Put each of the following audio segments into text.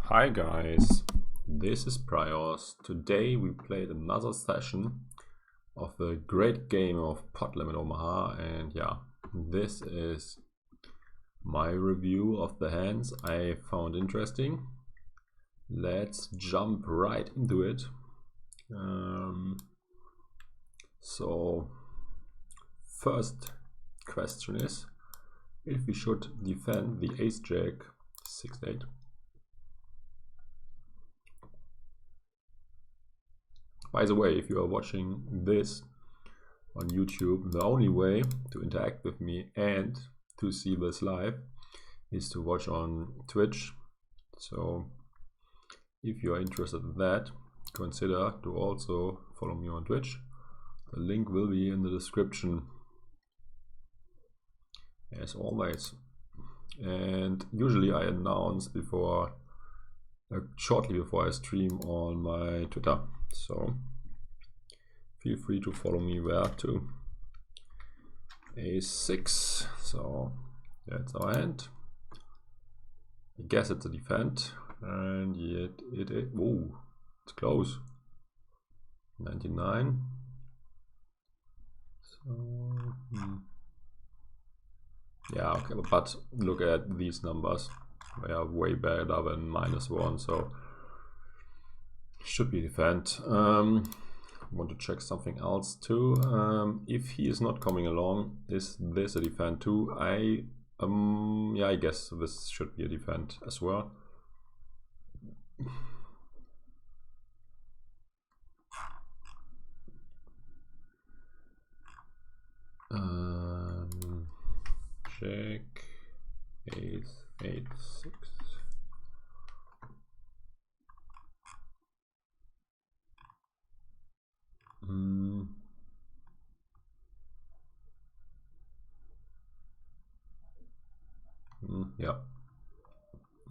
Hi guys, this is praios. Today we played another session of the great game of Pot Limit Omaha, and yeah, this is my review of the hands I found interesting. Let's jump right into it. So first question is if we should defend the ace jack 6-8. By the way, if you are watching this on YouTube, the only way to interact with me and to see this live is to watch on Twitch. So if you are interested in that, consider to also follow me on Twitch. The link will be in the description as always. And usually I announce before shortly before I stream on my Twitter, so feel free to follow me there too. A6, so that's our hand. I guess it's a defend, and yet it is. Oh, it's close. 99. So yeah, okay, but look at these numbers. They are way better than -1, so should be defend. Want to check something else too. If he is not coming along, is this a defend too? Yeah, I guess this should be a defend as well. Check ace 8-6. Yeah,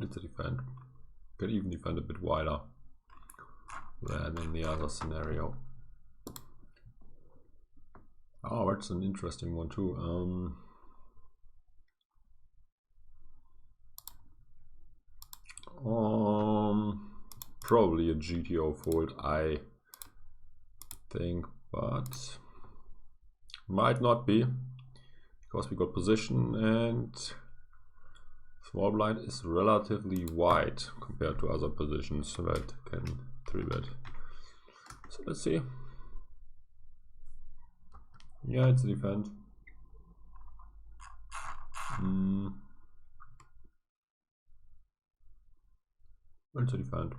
it's a defend. Could even defend a bit wider than in the other scenario. Oh, that's an interesting one too. Probably a GTO fold, I think, but might not be, because we got position and small blind is relatively wide compared to other positions that can 3-bet. So let's see. Yeah, it's a defend. It's a defend.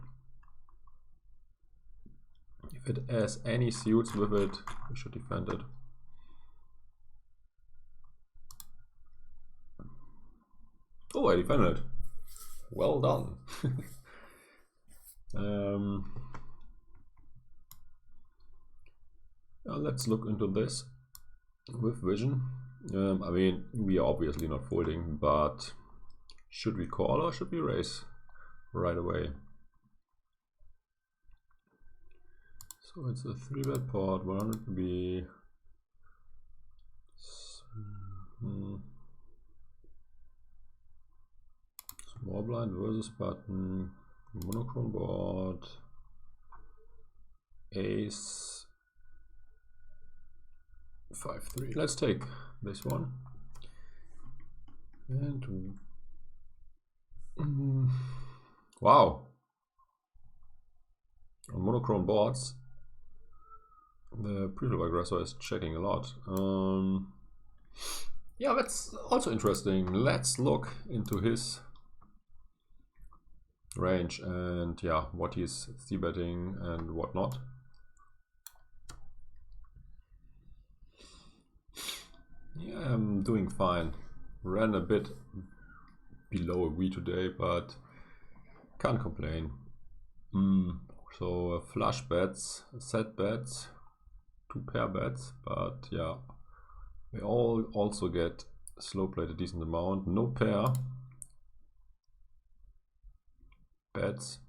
If it has any suits with it, we should defend it. Oh, I defended it. Well done. Now let's look into this with vision. I mean, we are obviously not folding, but should we call or should we raise right away? So it's a 3-bet pot, 100 B. Small blind versus button, monochrome board, ace 5-3. Let's take this one. And wow, on monochrome boards the pre-flop aggressor is checking a lot. Yeah, that's also interesting. Let's look into his range and yeah, what he's c-betting and whatnot. Yeah, I'm doing fine. Ran a bit below a V today, but can't complain. So flush bets, set bets, 2 pair bets, but yeah, we all also get slow played a decent amount. No pair bets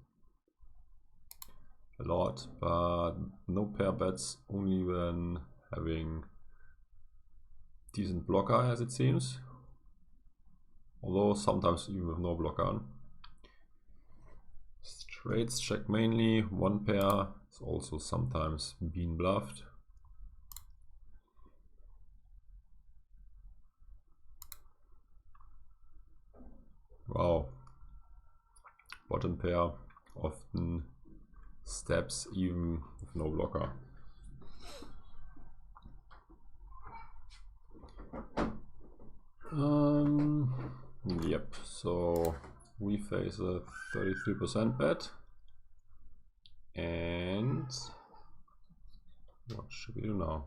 a lot, but no pair bets only when having decent blocker, as it seems, although sometimes even with no blocker. Straights check mainly. One pair is also sometimes being bluffed. Wow. Bottom pair often steps even with no blocker. Yep, so we face a 33% bet. And what should we do now?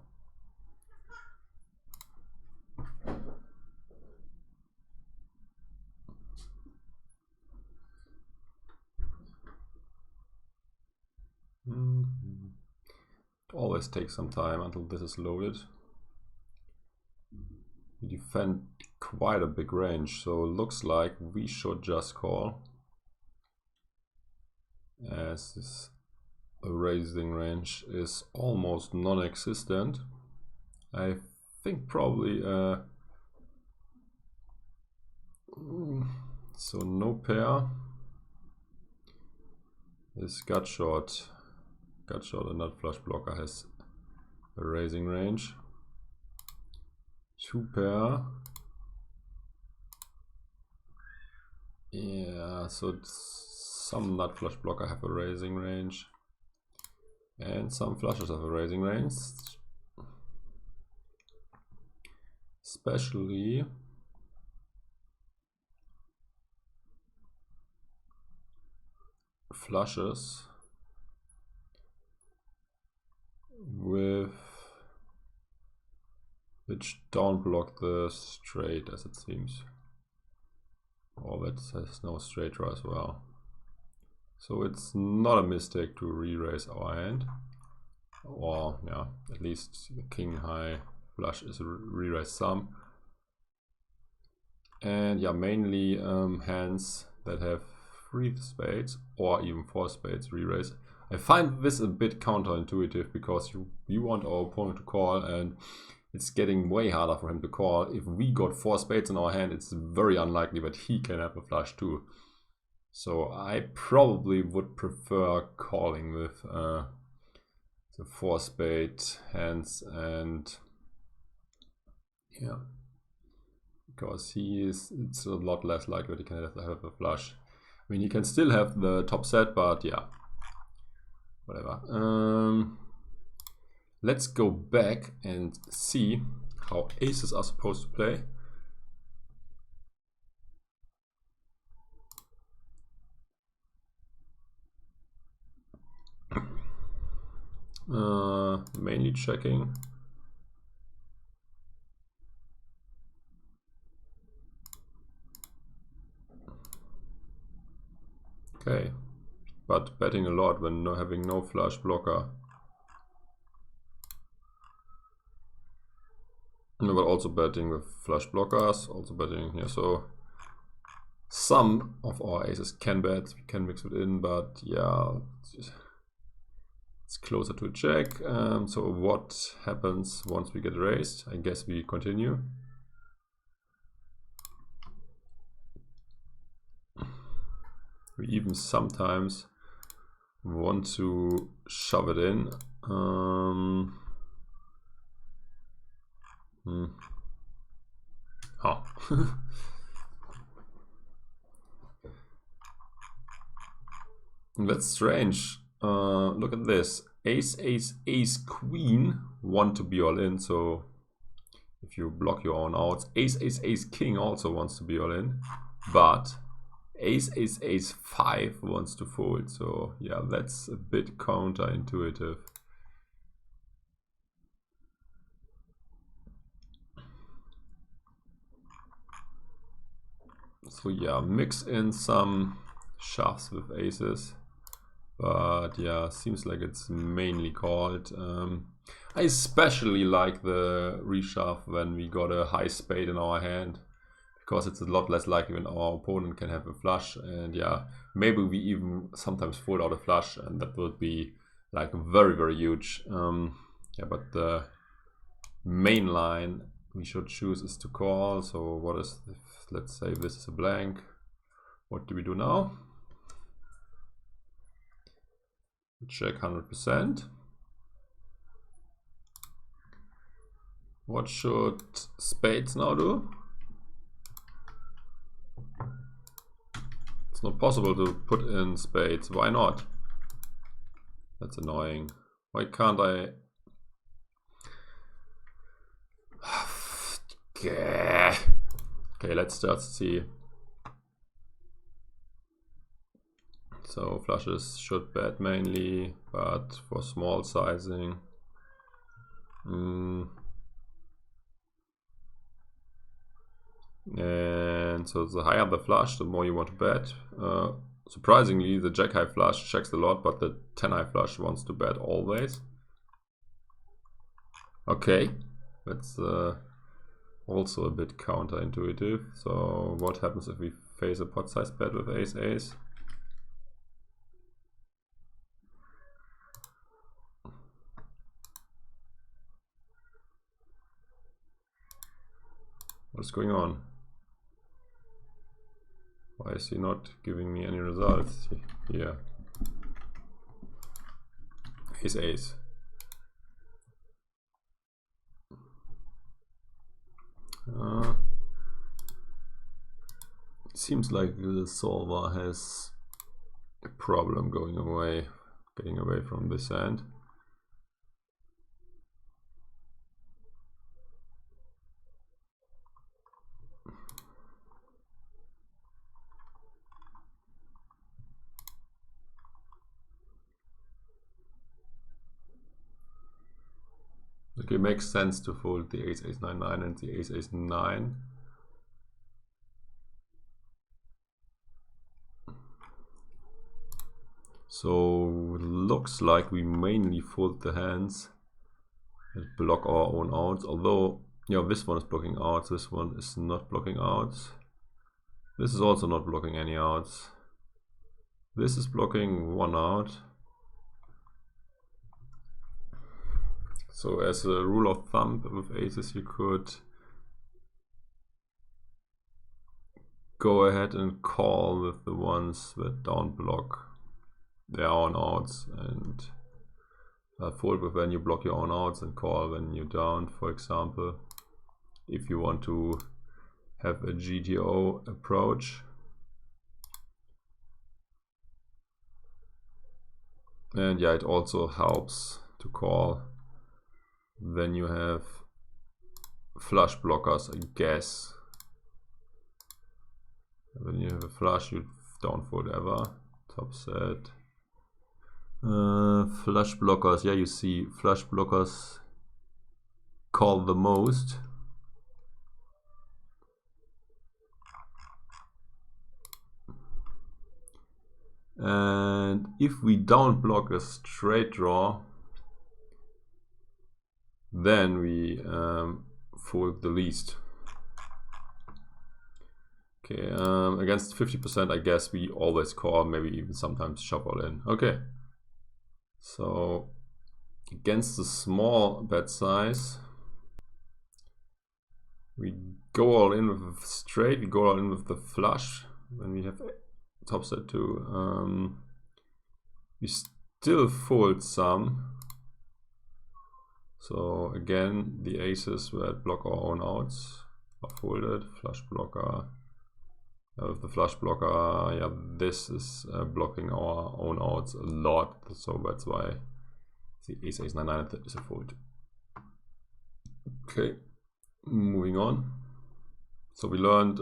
It always takes some time until this is loaded. We defend quite a big range, so it looks like we should just call, as this raising range is almost non-existent. I think probably so no pair is gut short. Gut short and nut flush blocker has a raising range. Two pair. Yeah, so some nut flush blocker have a raising range. And some flushes have a raising range. Especially flushes with which don't block the straight, as it seems. Oh, that has no straight draw as well. So it's not a mistake to re-raise our hand. Or yeah, at least the king high flush is a re-raise sum. And yeah, mainly hands that have 3 spades or even 4 spades re-raise. I find this a bit counterintuitive because you want our opponent to call, and it's getting way harder for him to call. If we got 4 spades in our hand, it's very unlikely that he can have a flush too. So I probably would prefer calling with the 4 spade hands, and yeah, because it's a lot less likely that he can have a flush. I mean, he can still have the top set, but yeah, whatever. Let's go back and see how aces are supposed to play. Mainly checking. Okay, but betting a lot when having no flush blocker. No, but also betting with flush blockers, also betting here. So some of our aces can bet, we can mix it in, but yeah, it's closer to a check. So what happens once we get raised? I guess we continue. We even sometimes want to shove it in. Oh. That's strange. Look at this. Ace, ace, ace, queen want to be all in. So if you block your own outs, ace, ace, ace, king also wants to be all in. But ace, ace, ace, 5 wants to fold. So yeah, that's a bit counterintuitive. So yeah, mix in some shoves with aces. But yeah, seems like it's mainly called. I especially like the reshove when we got a high spade in our hand, because it's a lot less likely when our opponent can have a flush. And yeah, maybe we even sometimes fold out a flush, and that would be like very, very huge. Yeah, but the main line we should choose is to call. So what is, let's say this is a blank. What do we do now? Check 100%. What should spades now do? It's not possible to put in spades. Why not? That's annoying. Why can't I? Okay, let's just see. So flushes should bet mainly, but for small sizing. And so the higher the flush, the more you want to bet. Surprisingly, the jack high flush checks a lot, but the 10 high flush wants to bet always. Okay, that's also a bit counterintuitive. So what happens if we face a pot size bet with ace-ace? What's going on? Why is he not giving me any results here? Ace-ace. It seems like the solver has a problem getting away from this hand. Okay, makes sense to fold the ace-ace-9-9 and the ace-ace-9. So looks like we mainly fold the hands and block our own outs. Although, yeah, this one is blocking outs, this one is not blocking outs. This is also not blocking any outs. This is blocking one out. So as a rule of thumb with aces, you could go ahead and call with the ones that don't block their own outs, and fold with when you block your own outs and call when you don't, for example, if you want to have a GTO approach. And yeah, it also helps to call when you have flush blockers, I guess. When you have a flush, you don't fold ever. Top set. Flush blockers, yeah, you see flush blockers call the most. And if we don't block a straight draw, then we fold the least. Okay, against 50%, I guess we always call, maybe even sometimes shove all in. Okay, so against the small bet size, we go all in with a straight, we go all in with the flush. When we have top set 2, we still fold some. So again, the aces that block our own outs are folded. Flush blocker. With the flush blocker, yeah, this is blocking our own outs a lot. So that's why the ace-ace-9-9 is a fold. Okay, moving on. So we learned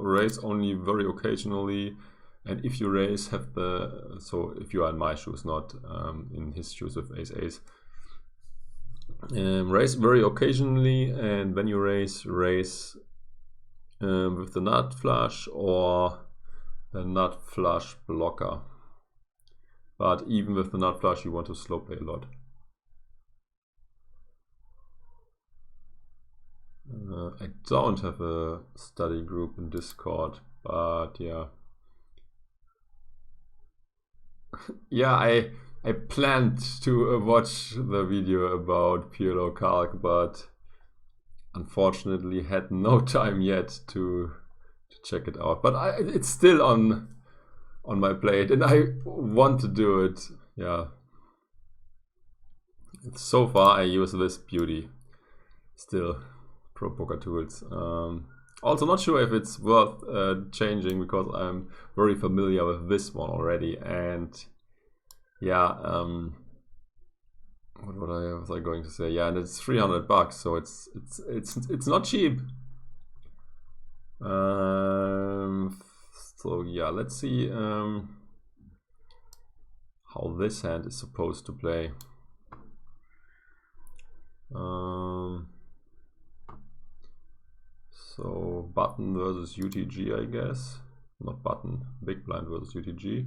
raise only very occasionally, and if you raise, have the, so if you are in my shoes, not in his shoes with ace-ace, raise very occasionally, and when you raise with the nut flush or the nut flush blocker. But even with the nut flush, you want to slow play a lot. I don't have a study group in Discord, but yeah. Yeah, I planned to watch the video about PLO Calc, but unfortunately had no time yet to check it out. But it's still on my plate, and I want to do it. Yeah, So far I use this beauty still, PLO Tools. Also not sure if it's worth changing, because I'm very familiar with this one already, and yeah, what was I going to say? Yeah, and it's $300, so it's not cheap. So yeah, let's see how this hand is supposed to play. So button versus UTG, I guess. Not button, big blind versus UTG.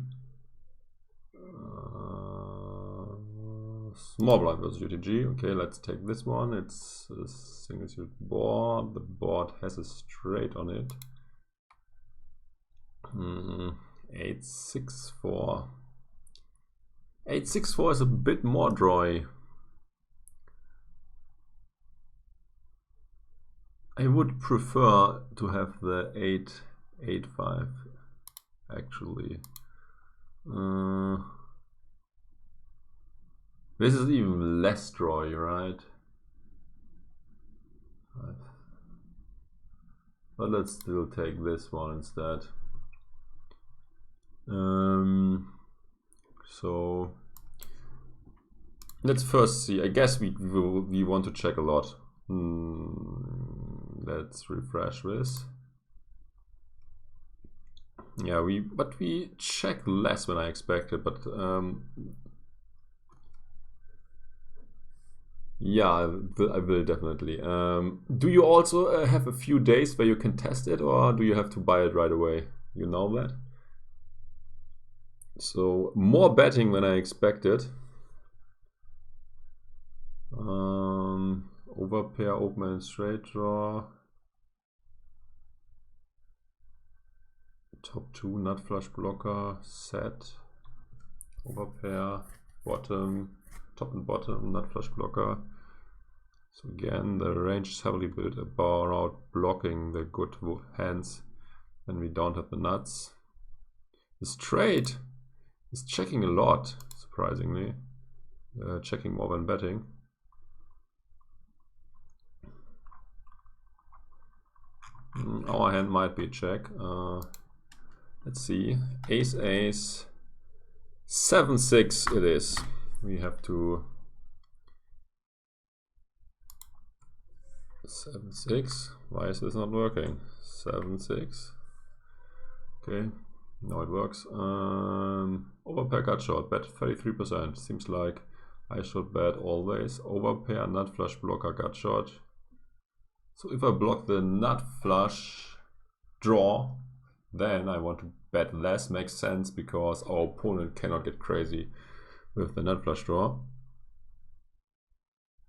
Small blind versus UTG. Okay, let's take this one. It's a single suit board. The board has a straight on it. 8-6-4. 8-6-4 is a bit more drawy. I would prefer to have the 8-8-5 actually. This is even less drawy, right? But let's still take this one instead. So let's first see. I guess we want to check a lot. Let's refresh this. Yeah, we check less than I expected, but yeah, I will definitely. Do you also have a few days where you can test it, or do you have to buy it right away? You know that? So more betting than I expected. Overpair, open and straight draw. Top 2 nut flush blocker, set. Overpair, bottom, top and bottom nut flush blocker. So again, the range is heavily built around blocking the good hands, and we don't have the nuts. The straight is checking a lot, surprisingly. Checking more than betting. Our hand might be a check. Let's see. Ace, ace. 7-6 it is. We have to 7-6. Why is this not working? 7-6. Okay, now it works. Overpair gut shot, bet 33%. Seems like I should bet always. Overpair nut flush blocker gut shot. So if I block the nut flush draw, then I want to bet less. Makes sense, because our opponent cannot get crazy with the nut flush draw.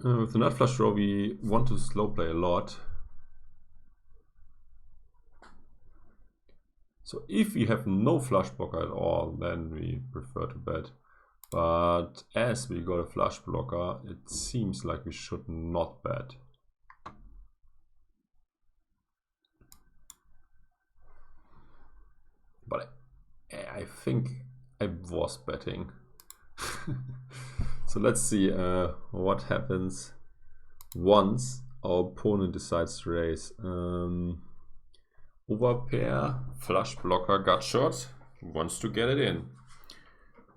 With the nut flush draw, we want to slow play a lot. So if we have no flush blocker at all, then we prefer to bet. But as we got a flush blocker, it seems like we should not bet. But I think I was betting. So let's see what happens once our opponent decides to raise. Overpair, flush blocker, gut shot, wants to get it in.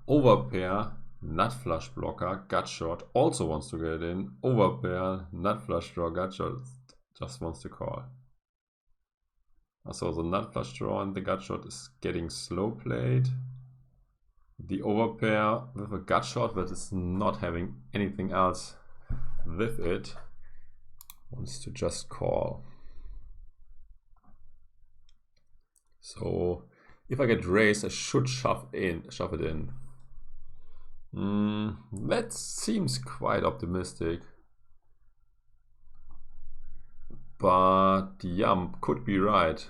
Overpair, nut flush blocker, gut shot, also wants to get it in. Overpair, nut flush draw, gut shot, just wants to call. So the nut flush draw and the gut shot is getting slow played. The overpair with a gut shot that is not having anything else with it wants to just call. So if I get raised, I should shove it in. That seems quite optimistic. But yeah, could be right.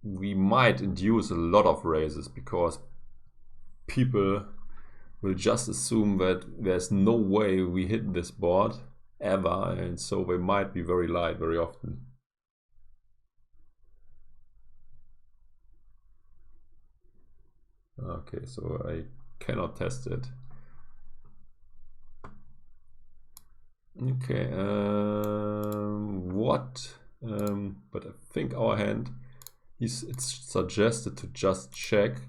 We might induce a lot of raises, because people will just assume that there's no way we hit this board ever, and so they might be very light very often. Okay, so I cannot test it. Okay, what? But I think our hand, it's suggested to just check.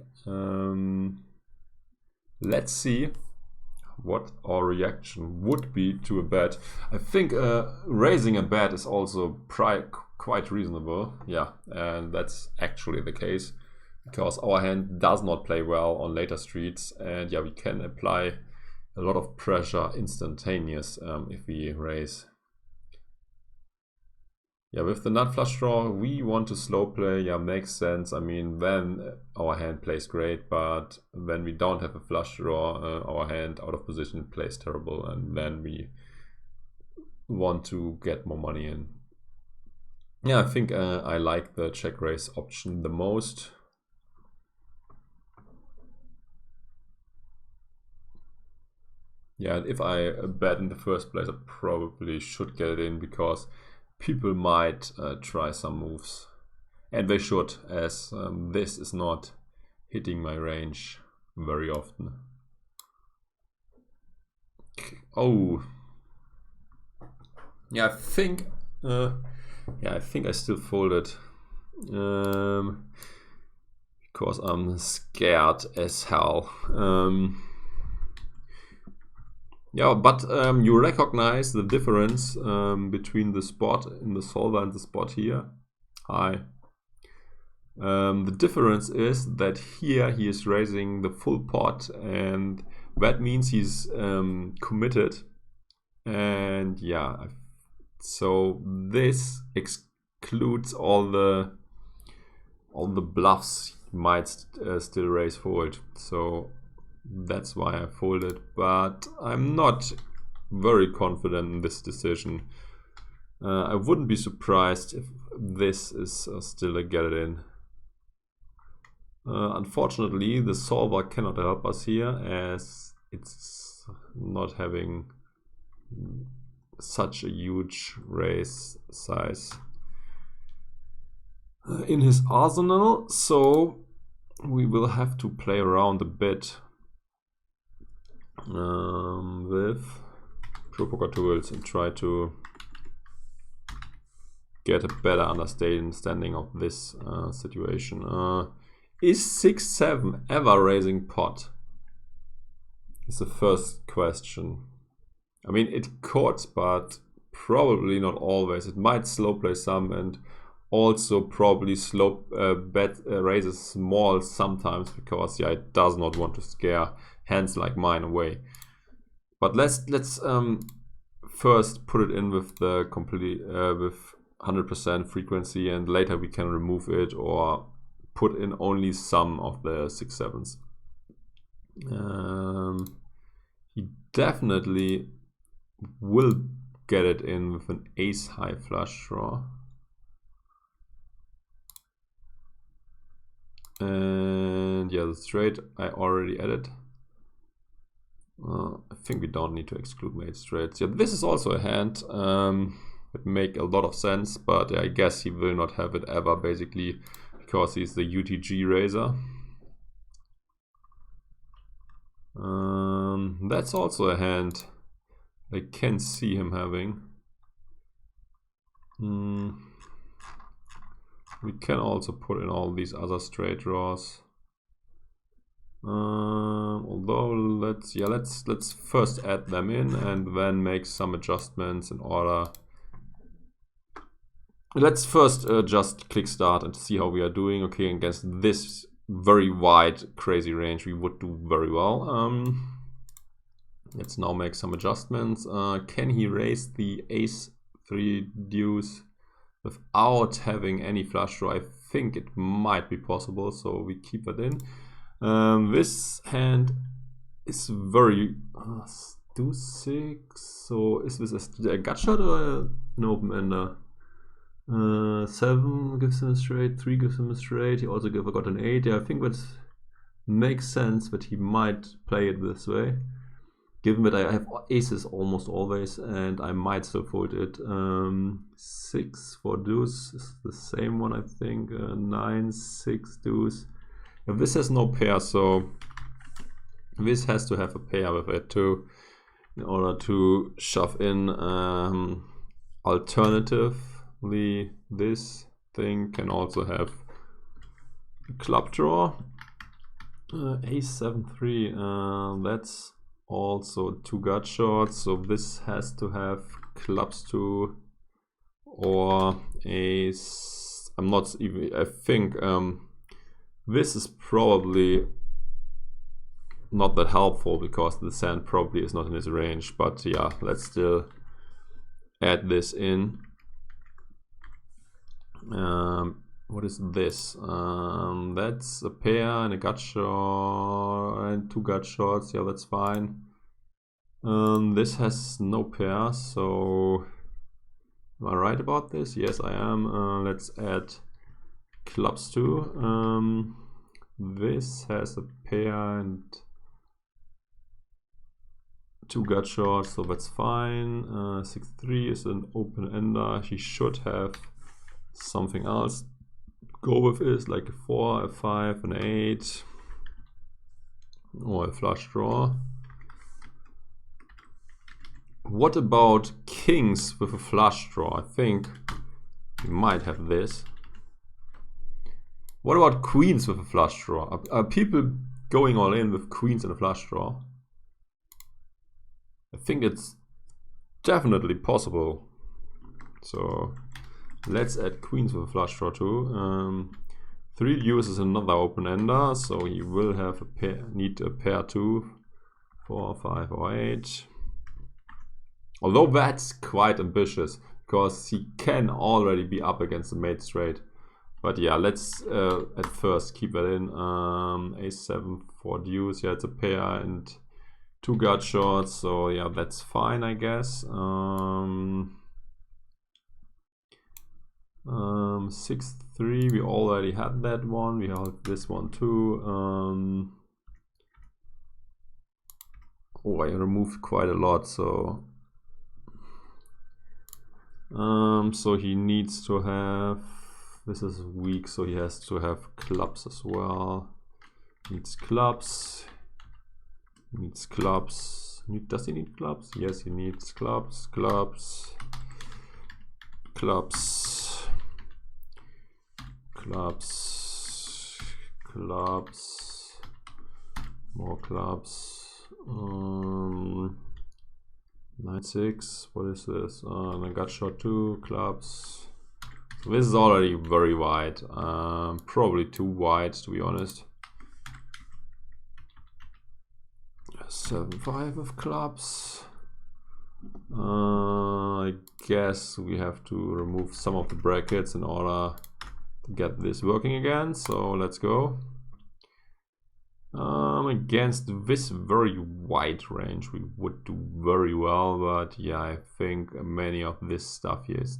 Let's see what our reaction would be to a bet. I think raising a bet is also quite reasonable. Yeah, and that's actually the case, because our hand does not play well on later streets, and yeah, we can apply a lot of pressure instantaneous if we raise. Yeah, with the nut flush draw, we want to slow play. Yeah, makes sense. I mean, then our hand plays great, but when we don't have a flush draw, our hand out of position plays terrible, and then we want to get more money in. Yeah, I think I like the check raise option the most. Yeah, if I bet in the first place, I probably should get it in, because people might try some moves. And they should, as this is not hitting my range very often. Oh. Yeah, I think I still folded. Because I'm scared as hell. Yeah, but you recognize the difference between the spot in the solver and the spot here. Hi. The difference is that here he is raising the full pot, and that means he's committed. And yeah, so this excludes all the bluffs he might still raise fold. So that's why I folded, but I'm not very confident in this decision. I wouldn't be surprised if this is still a get it in. Unfortunately, the solver cannot help us here, as it's not having such a huge raise size in his arsenal, so we will have to play around a bit with PLO Tools and try to get a better understanding of this situation. Is 6-7 ever raising pot? Is the first question. I mean, it could, but probably not always. It might slow play some, and also probably slow bet raises small sometimes, because yeah, it does not want to scare hands like mine away. But let's first put it in with the complete with 100% frequency, and later we can remove it or put in only some of the 6-7s. He definitely will get it in with an ace high flush draw. And yeah, the straight I already added. I think we don't need to exclude mate straights. Yeah, this is also a hand. It make a lot of sense, but I guess he will not have it ever, basically, because he's the UTG raiser. That's also a hand I can see him having. We can also put in all these other straight draws. Although let's first add them in and then make some adjustments in order. Let's first just click start and see how we are doing. Okay, against this very wide crazy range we would do very well. Let's now make some adjustments. Can he raise the ace 3 deuce without having any flush draw? I think it might be possible, so we keep that in. This hand is very deuce 6. So is this a gut shot or an open ender? 7 gives him a straight, 3 gives him a straight. He also got an 8. Yeah, I think that makes sense that he might play it this way, given that I have aces almost always, and I might still fold it. 6 for deuce is the same one, I think. 9, 6 deuce. If this has no pair, so this has to have a pair with it too. in order to shove in. Alternatively, this thing can also have a club draw. A7-3, that's also 2 gut shots, so this has to have clubs 2 or ace. I'm not even, I think this is probably not that helpful because the sand probably is not in his range, but yeah, let's still add this in. What is this? That's a pair and a gut shot and 2 gut shots. Yeah, that's fine. This has no pair, so am I right about this? Yes, I am. Let's add clubs 2. This has a pair and 2 gut shots, so that's fine. 6-3 is an open ender. He should have something else go with is like a 4, a 5, an 8, or a flush draw. What about kings with a flush draw? I think we might have this. What about queens with a flush draw? Are people going all in with queens and a flush draw? I think it's definitely possible. So let's add queens with a flush draw too. 3 deuce is another open ender, so he will have a pair, need a pair too. 4, 5, or 8. Although that's quite ambitious because he can already be up against the mate straight. But yeah, let's at first keep that in. A7, 4 deuce. Yeah, it's a pair and 2 gut shots, so yeah, that's fine, I guess. 6-3, we already had that one. We have this one too. Oh, I removed quite a lot, so so he needs to have, this is weak, so he has to have clubs as well. Needs clubs. Needs clubs. Does he need clubs? Yes, he needs clubs. Clubs. Clubs. Clubs. Clubs. More clubs. 9-6. What is this? And I got shot 2 clubs. So this is already very wide. Probably too wide, to be honest. 7-5 of clubs. I guess we have to remove some of the brackets in order to get this working again. So let's go. Against this very wide range, we would do very well, but yeah, I think many of this stuff here is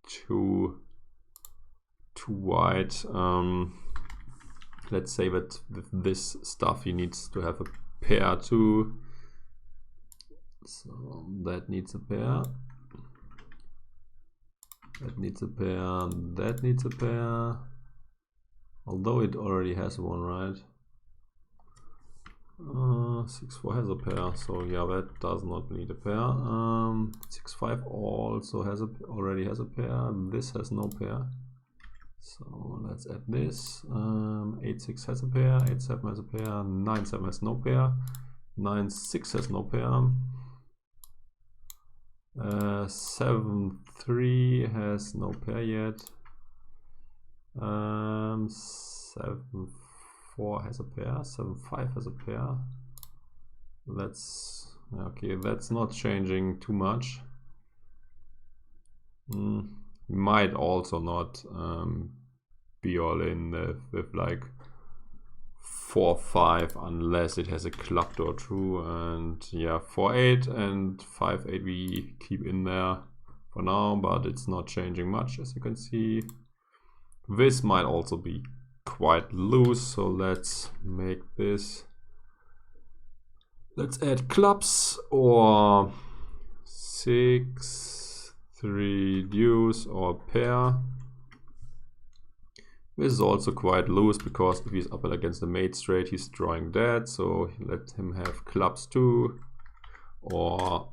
too wide. Let's say that with this stuff he needs to have a pair too, so that needs a pair, that needs a pair, that needs a pair, although it already has one, right? 6-4 has a pair, so yeah, that does not need a pair. 6-5 also already has a pair. This has no pair, so let's add this. 8-6 has a pair, 8-7 has a pair, 9-7 has no pair, 9-6 has no pair, 7-3 has no pair yet, 7-4 has a pair, 7-5 has a pair. That's okay, that's not changing too much. Might also not be all in with like 4-5 unless it has a club door true, and yeah, 4-8 and 5-8 we keep in there for now, but it's not changing much, as you can see. This might also be quite loose, so let's make this, let's add clubs or 6-3 deuce or pair. This is also quite loose because if he's up against the mate straight, he's drawing dead, so let him have clubs too. or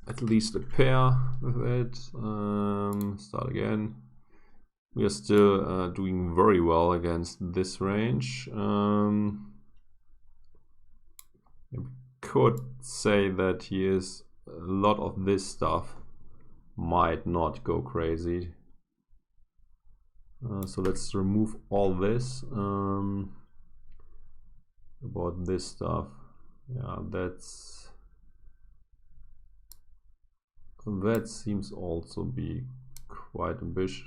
at least a pair with it. Start again. We are still doing very well against this range. We could say that here's a lot of this stuff might not go crazy. So let's remove all this. About this stuff, yeah, that seems also be quite ambitious.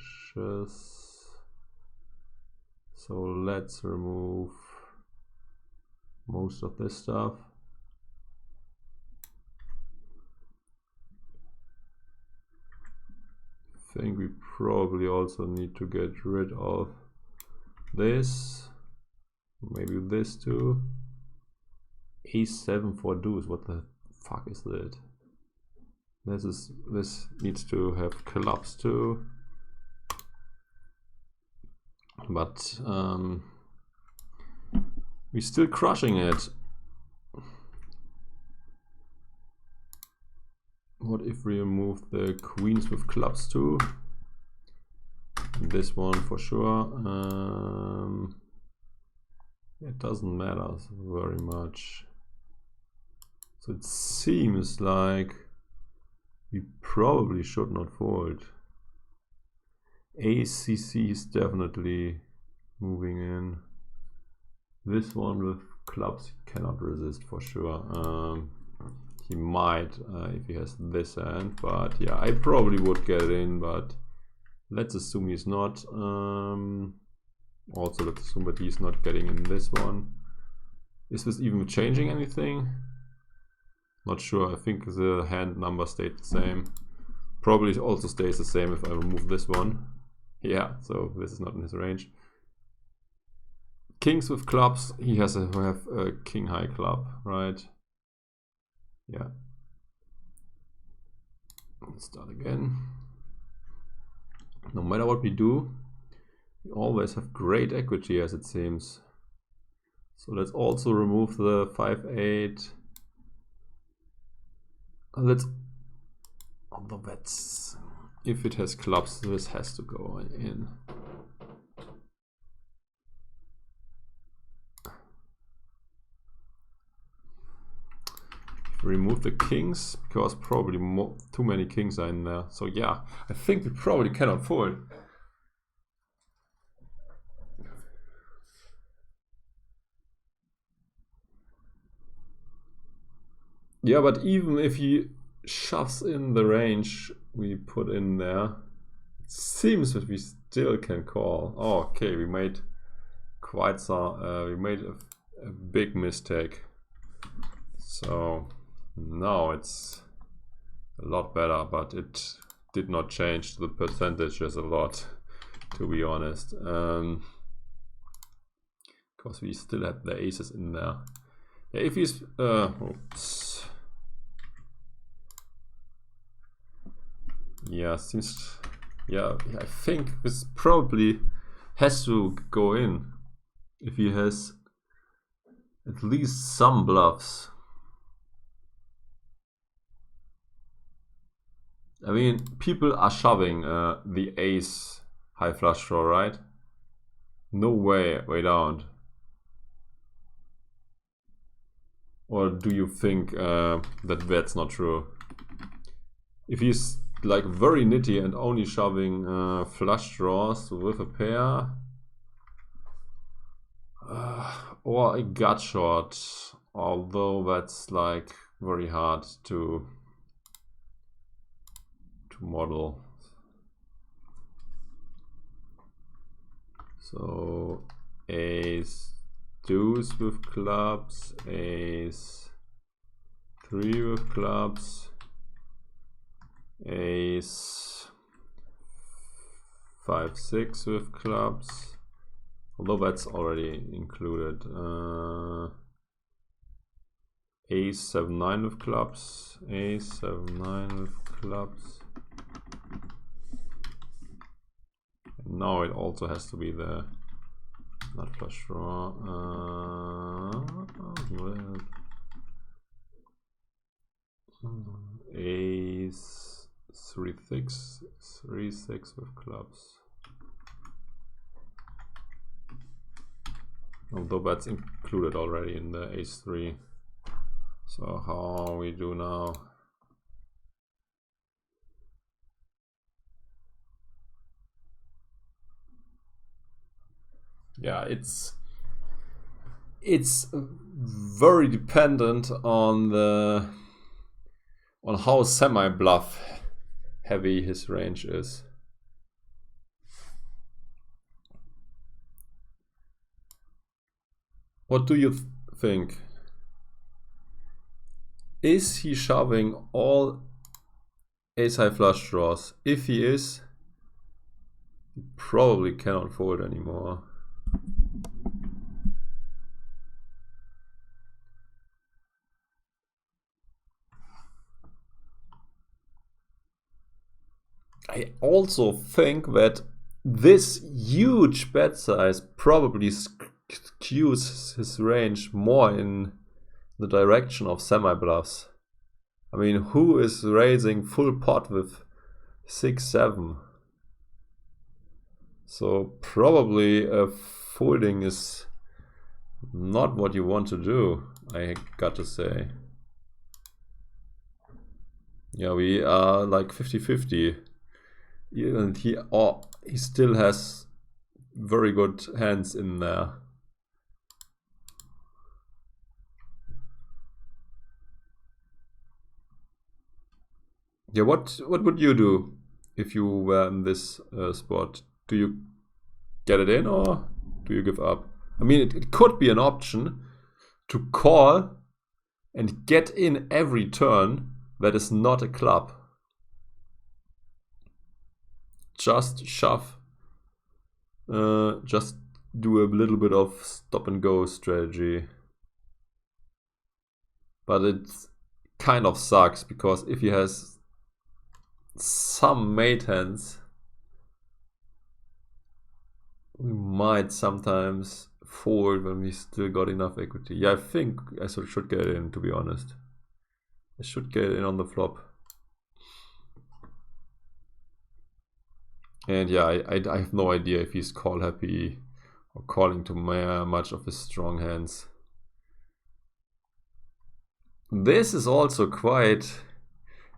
So let's remove most of this stuff. I think we probably also need to get rid of this. Maybe this too. A7 for deuce. What the fuck is that? This needs to have clubs too. But we're still crushing it. What if we remove the queens with clubs too? This one for sure. It doesn't matter very much. So it seems like we probably should not fold. ACC is definitely moving in. This one with clubs he cannot resist for sure. He might if he has this hand, but yeah, I probably would get in, but let's assume he's not. Also, let's assume that he's not getting in this one. Is this even changing anything? Not sure. I think the hand number stayed the same. Probably also stays the same if I remove this one. Yeah, so this is not in his range. Kings with clubs. He has to have a king high club, right? Yeah. Let's start again. No matter what we do, we always have great equity, as it seems. So let's also remove the 5-8. Let's, although that's, if it has clubs, this has to go in. Remove the kings, because probably too many kings are in there. So yeah, I think we probably cannot fold. Yeah, but even if he shoves in the range we put in there, it seems that we still can call. Oh, okay, we made quite some, we made a big mistake. So now it's a lot better, but it did not change the percentages a lot, to be honest. Because we still had the aces in there. Yeah, if he's oops. Yeah, seems, yeah, I think this probably has to go in if he has at least some bluffs. I mean, people are shoving the ace high flush draw, right? No way, way down. Or do you think that that's not true? If he's like very nitty and only shoving flush draws with a pair, or a gut shot, although that's like very hard to model. So ace deuce with clubs, ace 3 with clubs, ace 5-6 with clubs, although that's already included. Ace 7-9 with clubs, ace 7-9 with clubs. And now it also has to be there. not flush draw. Ace 3-6, 3-6 with clubs. Although that's included already in the ace 3. So how we do now? Yeah, it's very dependent on how semi-bluff heavy his range is. What do you think? Is he shoving all ace-high flush draws? If he is, he probably cannot fold anymore. I also think that this huge bet size probably skews his range more in the direction of semi-bluffs. I mean, who is raising full pot with 6-7? So probably folding is not what you want to do, I got to say. Yeah, we are like 50-50. And he still has very good hands in there. Yeah, what would you do if you were in this spot? Do you get it in or do you give up? I mean, it could be an option to call and get in every turn that is not a club. Just shove. Just do a little bit of stop and go strategy. But it kind of sucks because if he has some mate hands, we might sometimes fold when we still got enough equity. Yeah, I think I should get in, to be honest. I should get in on the flop. And yeah, I have no idea if he's call happy or calling to much of his strong hands. This is also quite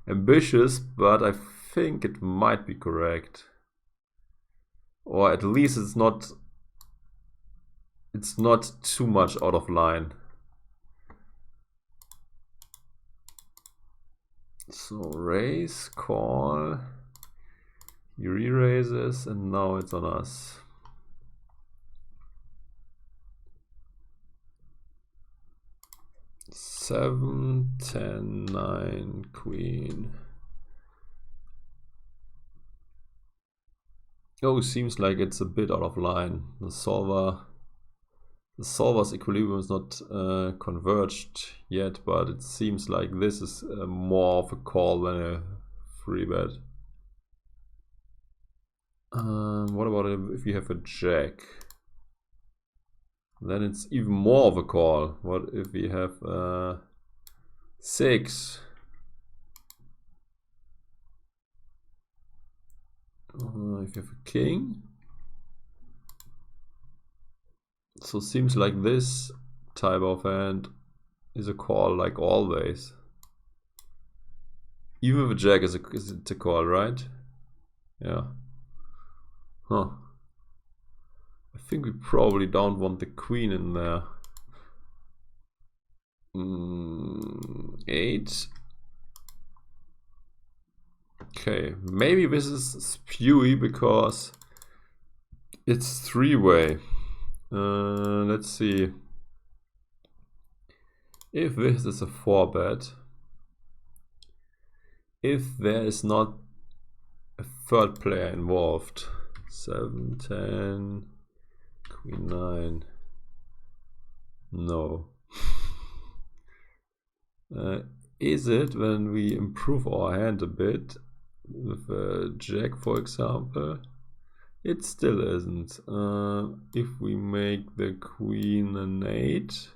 ambitious, but I think it might be correct. Or at least it's not too much out of line. So raise, call, he re-raises, and now it's on us. Seven, 10, 9, queen. Oh, seems like it's a bit out of line. The solver's equilibrium is not converged yet, but it seems like this is more of a call than a free bet. What about if you have a jack? Then it's even more of a call. What if we have 6? If you have a king. So it seems like this type of hand is a call like always. Even with a jack is a call, right? Yeah. Huh. I think we probably don't want the queen in there. 8. Okay, maybe this is spewy because it's three-way. Let's see. If this is a 4-bet, if there is not a third player involved, 7, 10, queen 9, no. Is it when we improve our hand a bit with a jack, for example? It still isn't. If we make the queen an 8,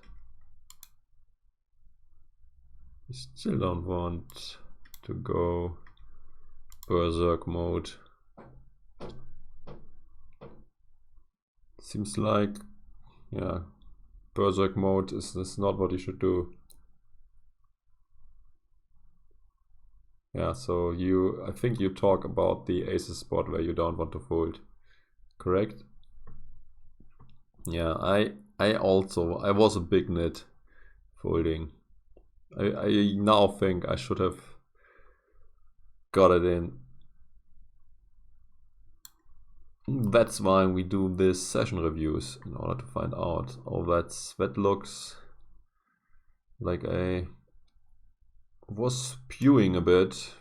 we still don't want to go berserk mode. Seems like, yeah, berserk mode is not what you should do. Yeah, so I think you talk about the aces spot where you don't want to fold, correct? Yeah, I was a big nit folding. I now think I should have got it in. That's why we do this session reviews, in order to find out. Oh, that looks like I was spewing a bit.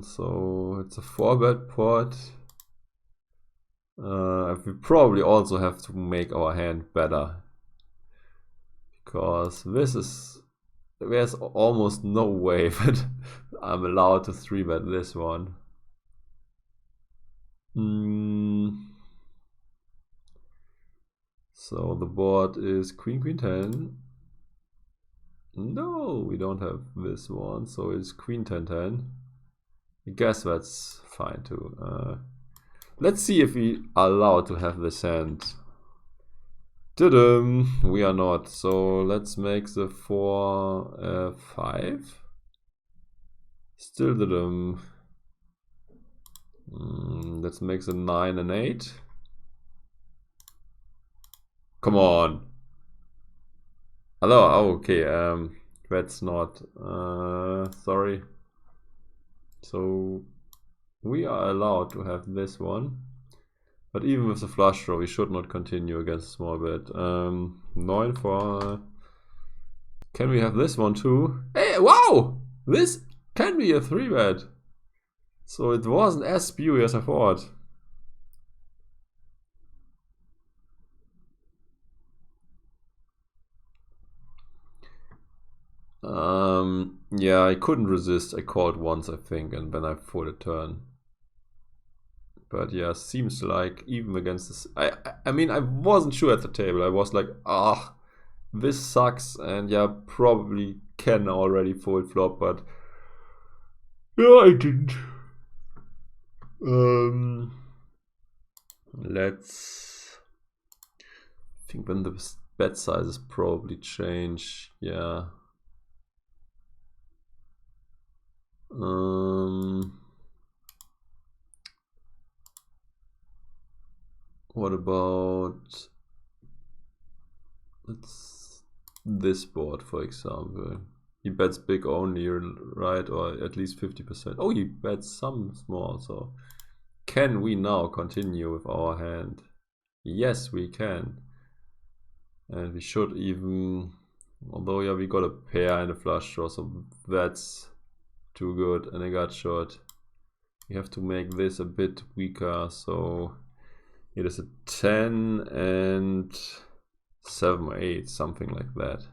So it's a 4-bet pot. We probably also have to make our hand better, because there's almost no way that I'm allowed to 3-bet this one. So the board is queen, queen, 10. No, we don't have this one, so it's queen, 10, 10. I guess that's fine too. Let's see if we are allowed to have this hand. Ta-dum! We are not, so let's make the 4 5. Still ta-dum. Let's make the 9 and 8. Come on. Hello. Oh, okay. That's not. Sorry. So we are allowed to have this one, but even with the flush draw, we should not continue against a small bet. 9 for. Can we have this one too? Hey, wow! This can be a 3-bet. So it wasn't as spewy as I thought. Yeah, I couldn't resist. I called once, I think, and then I folded turn. But yeah, seems like even against this, I mean, I wasn't sure at the table. I was like, this sucks, and yeah, probably can already fold flop, but yeah, I didn't. Let's think when the bet sizes probably change. Yeah. What about this board, for example? He bets big only, right? Or at least 50%. Oh, he bets some small, so can we now continue with our hand? Yes, we can. And we should even, although yeah, we got a pair and a flush draw, so that's too good, and I got short. We have to make this a bit weaker, so it is a 10 and 7 or 8, something like that.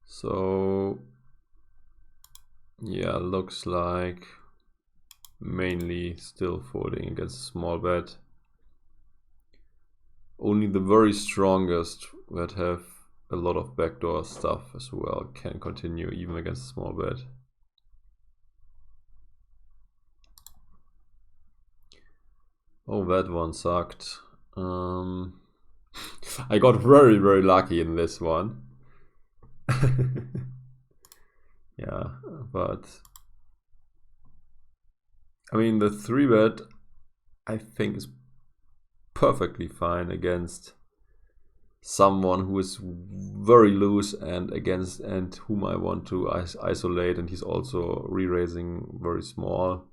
So yeah, looks like mainly still folding against a small bet. Only the very strongest that have a lot of backdoor stuff as well can continue even against a small bet. Oh, that one sucked. I got very, very lucky in this one. Yeah, but I mean, the 3-bet I think is perfectly fine against someone who is very loose and whom I want to isolate, and he's also re-raising very small.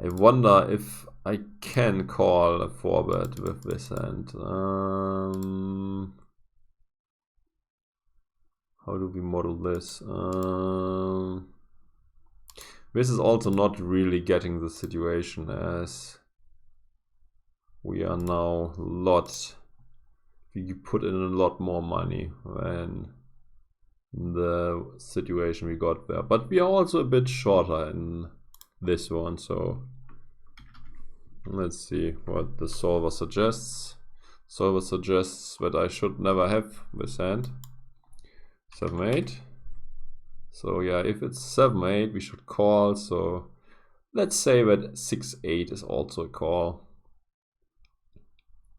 I wonder if I can call a 4-bet with this hand. How do we model this? This is also not really getting the situation, as we are now you put in a lot more money than the situation we got there. But we are also a bit shorter in this one, so let's see what the solver suggests. Solver suggests that I should never have this hand. 7-8. So yeah, if it's 7-8, we should call. So let's say that 6-8 is also a call.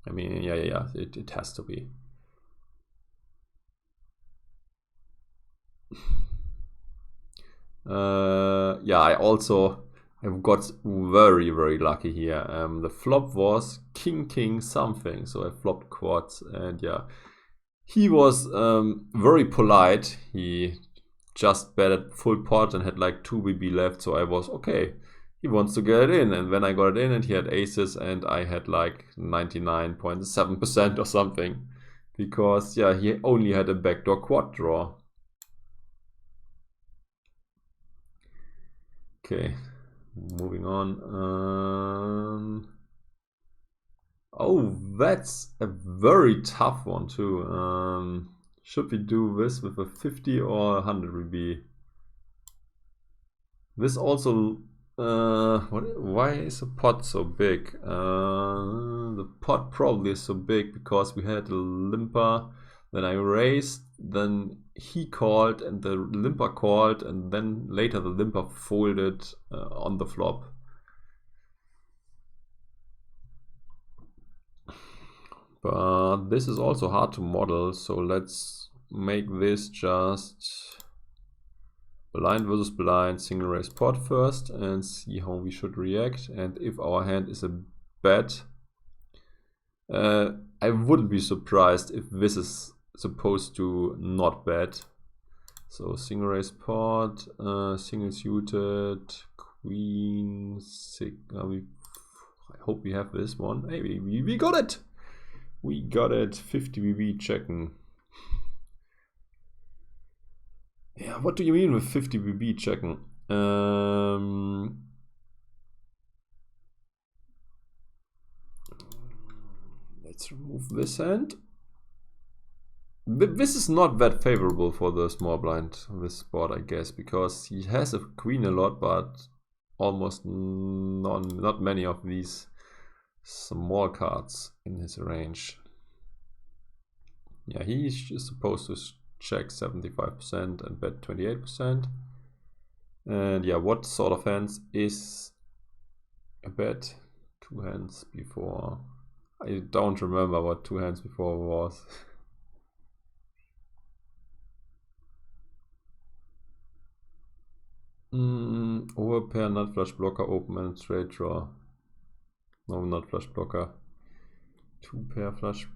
I mean, yeah, it has to be. Yeah, I've got very lucky here. The flop was king something, so I flopped quads, and yeah, he was very polite. He just betted full pot and had like 2 BB left, so I was okay. He wants to get it in, and then I got it in, and he had aces, and I had like 99.7% or something, because yeah, he only had a backdoor quad draw. Okay, moving on. Oh, that's a very tough one too. Should we do this with a 50 or 100 RB? This also, why is the pot so big? The pot probably is so big because we had a limper, then I raised, then he called and the limper called, and then later the limper folded on the flop. But this is also hard to model, so let's make this just blind versus blind, single raise pot first and see how we should react. And if our hand is a bet, I wouldn't be surprised if this is supposed to not bet. So single raise pot, single suited, queen, six. I hope we have this one. Hey, we got it. We got it. 50 BB checking. Yeah, what do you mean with 50 BB checking? Let's remove this hand. This is not that favorable for the small blind, this board, I guess, because he has a queen a lot, but almost not many of these small cards in his range. Yeah, he's supposed to check 75% and bet 28%. And yeah, what sort of hands is a bet? 2 hands before. I don't remember what 2 hands before was. Overpair, nut flush blocker, open and straight draw. No, not flush blocker. 2 pair flush.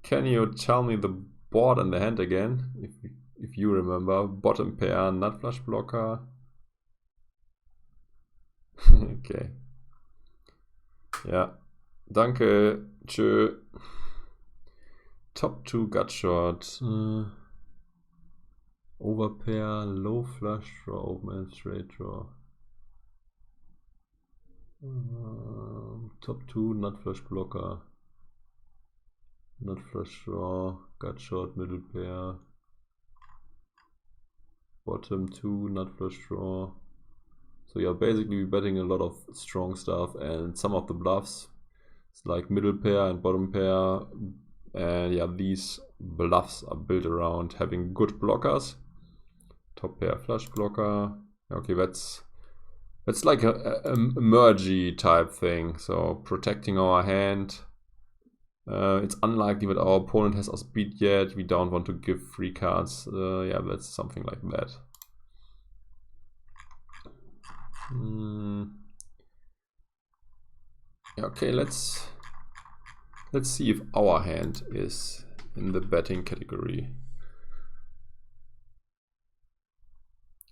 Can you tell me the board and the hand again, if you remember? Bottom pair, nut flush blocker. Okay. Ja. Danke. Tschö. Top 2 gut shot. Overpair, low flush draw, open and straight draw. Top 2 nut flush blocker. Nut flush draw, gut shot, middle pair. Bottom 2 nut flush draw. So yeah, basically we're betting a lot of strong stuff, and some of the bluffs, it's like middle pair and bottom pair, and yeah, these bluffs are built around having good blockers. Top pair flush blocker. Okay, that's like a mergy type thing, so protecting our hand. It's unlikely that our opponent has us beat yet. We don't want to give free cards. Yeah, that's something like that. Okay, let's see if our hand is in the betting category.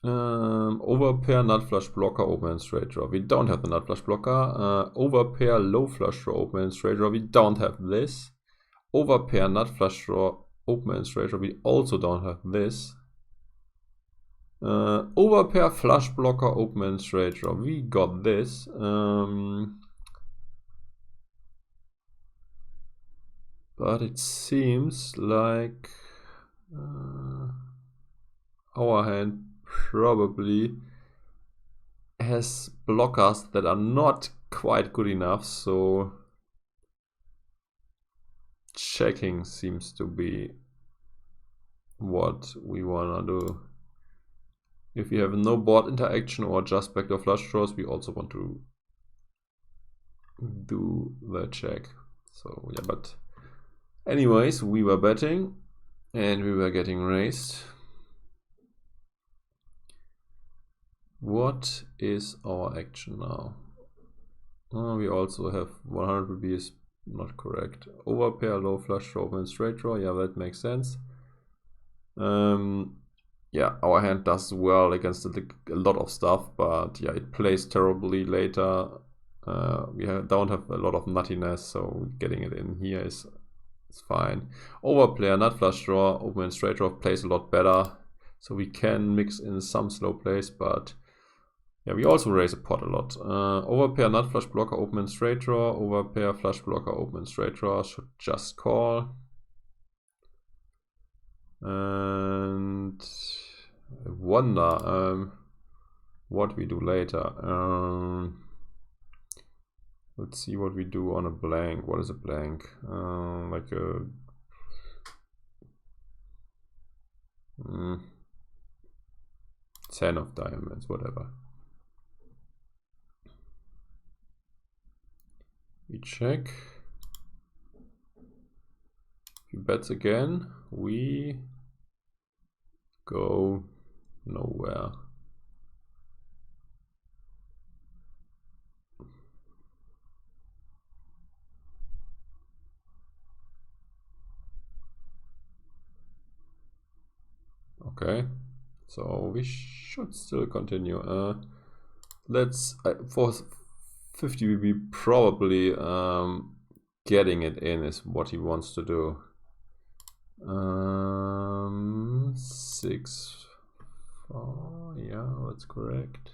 Overpair nut flush blocker, open and straight draw. We don't have the nut flush blocker. Overpair low flush draw, open and straight draw. We don't have this. Overpair nut flush draw, open and straight draw. We also don't have this. Overpair flush blocker, open and straight draw. We got this. But it seems like our hand probably has blockers that are not quite good enough, so checking seems to be what we wanna do. If we have no board interaction or just backdoor flush draws, we also want to do the check. So yeah, but anyways, we were betting and we were getting raised. What is our action now? We also have 100 rupees is not correct. Overpair, low flush draw, open straight draw. Yeah, that makes sense. Yeah, our hand does well against a lot of stuff, but yeah, it plays terribly later. We don't have a lot of nuttiness, so getting it in here is fine. Overplayer, nut flush draw, open and straight draw plays a lot better, so we can mix in some slow plays, but yeah, we also raise a pot a lot. Overpair, nut flush blocker, open and straight draw. Overpair, flush blocker, open and straight draw should just call. And I wonder what we do later. Let's see what we do on a blank. What is a blank? Like a 10 of diamonds, whatever. We check. If he bets again, we go nowhere. Okay, so we should still continue. Let's for 50 we be probably getting it in is what he wants to do. 6, 4, yeah, that's correct.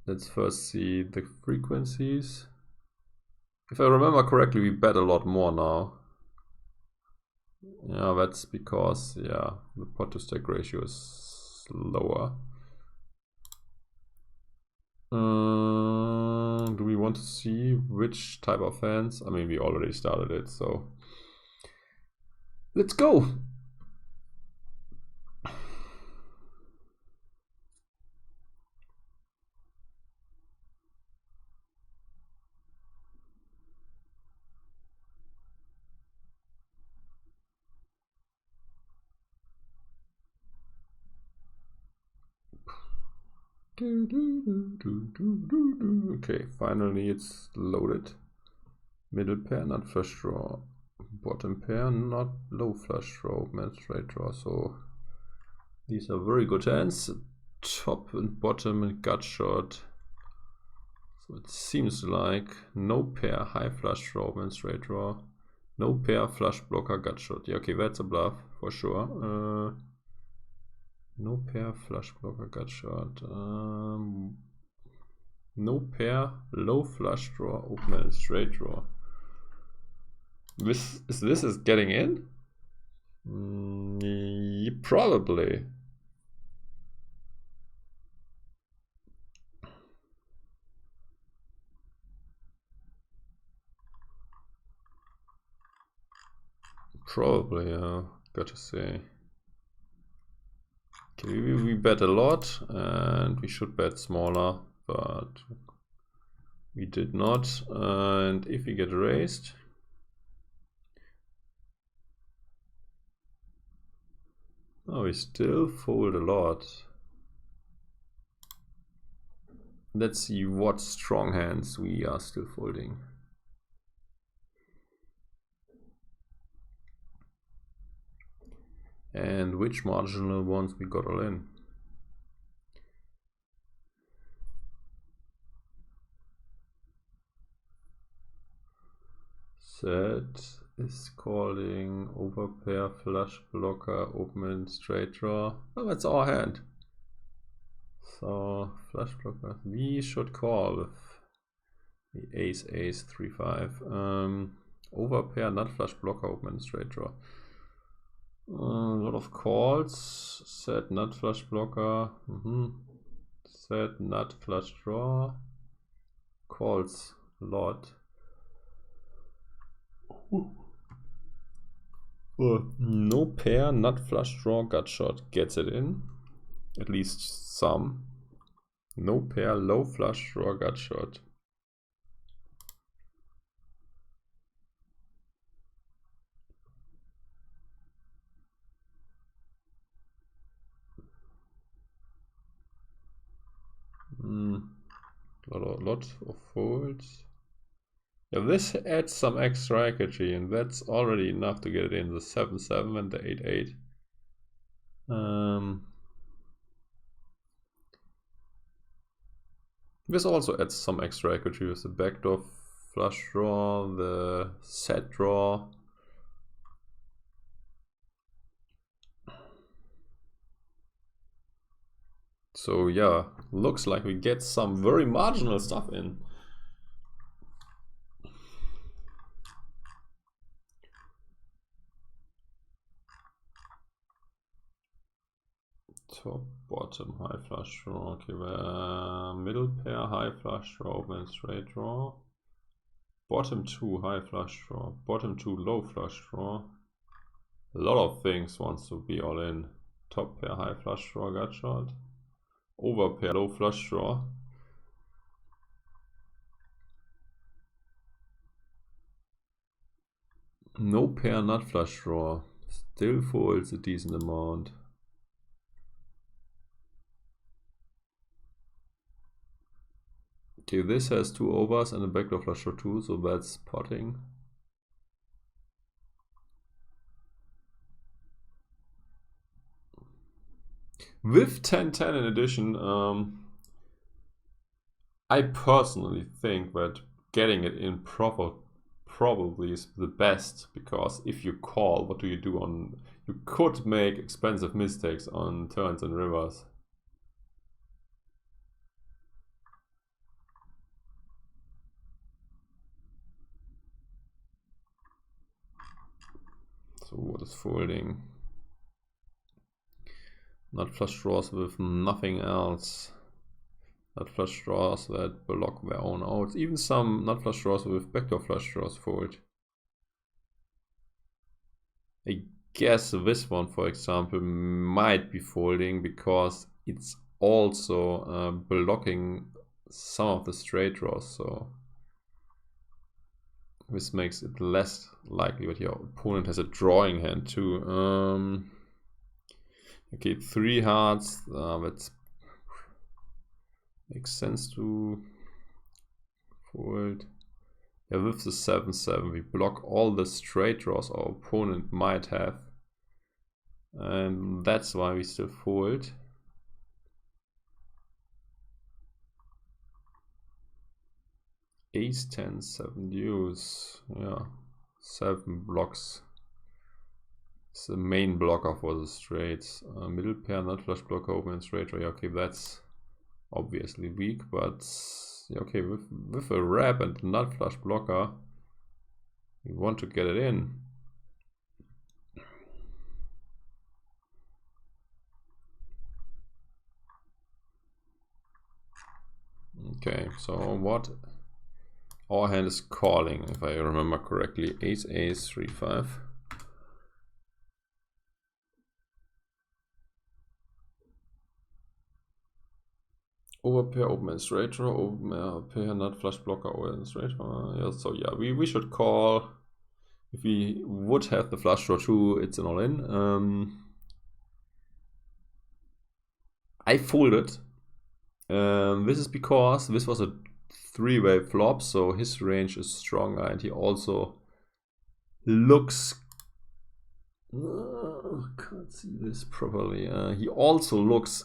Let's first see the frequencies. If I remember correctly, we bet a lot more now. Yeah, that's because, yeah, the pot to stack ratio is lower. Do we want to see which type of hands? I mean, we already started it, so let's go. Okay, finally it's loaded. Middle pair, not flush draw. Bottom pair, not low flush draw, open straight draw. So these are very good hands. Top and bottom and gut shot. So it seems like no pair, high flush draw, open straight draw. No pair, flush blocker, gut shot. Yeah, okay, that's a bluff for sure. No pair, flush blocker, gut shot. No pair, low flush draw, open and straight draw. This is getting in? Probably. Probably, yeah, gotta say. Okay, we bet a lot and we should bet smaller, but we did not. And if we get raised, oh, we still fold a lot. Let's see what strong hands we are still folding. And which marginal ones we got all in. Set is calling overpair, flush blocker, open straight draw. Oh, that's our hand. So flush blocker, we should call with the ace, 3-5. Overpair, not flush blocker, open straight draw. A lot of calls. Set nut flush blocker. Set nut flush draw. Calls a lot. No pair, nut flush draw, gut shot gets it in. At least some. No pair, low flush draw, gut shot. Lot of folds. Yeah, this adds some extra accuracy, and that's already enough to get it in. The 7-7 and the 8-8. This also adds some extra accuracy with the backdoor flush draw, the set draw. So yeah, looks like we get some very marginal stuff in. Top, bottom, high flush draw. Okay, middle pair, high flush draw, open and straight draw. Bottom 2, high flush draw. Bottom 2, low flush draw. A lot of things wants to be all in. Top pair, high flush draw, gut shot. Over pair, low flush draw. No pair, nut flush draw. Still folds a decent amount. Okay, this has 2 overs and a backdoor flush draw 2, so that's potting. With 10-10 in addition, I personally think that getting it in probably is the best, because if you call, what do you do on... You could make expensive mistakes on turns and rivers. So what is folding? Nut flush draws with nothing else. Nut flush draws that block their own outs. Even some nut flush draws with backdoor flush draws fold. I guess this one, for example, might be folding because it's also blocking some of the straight draws. So this makes it less likely that your opponent has a drawing hand too. Okay, 3 hearts. That makes sense to fold. Yeah, with the 7-7, we block all the straight draws our opponent might have, and that's why we still fold. Ace 10, 7 deuce. Yeah, 7 blocks. It's the main blocker for the straights. Middle pair, nut flush blocker, open and straight draw. Okay, that's obviously weak, but okay, with a wrap and nut flush blocker, we want to get it in. Okay, so what our hand is calling, if I remember correctly, ace, 3-5. Over pair, open and straight draw, open pair, nut flush blocker, over and straight draw. Yeah, so yeah, we should call. If we would have the flush draw 2, it's an all in. I folded. This is because this was a 3-way flop, so his range is stronger, and he also looks... can't see this properly. He also looks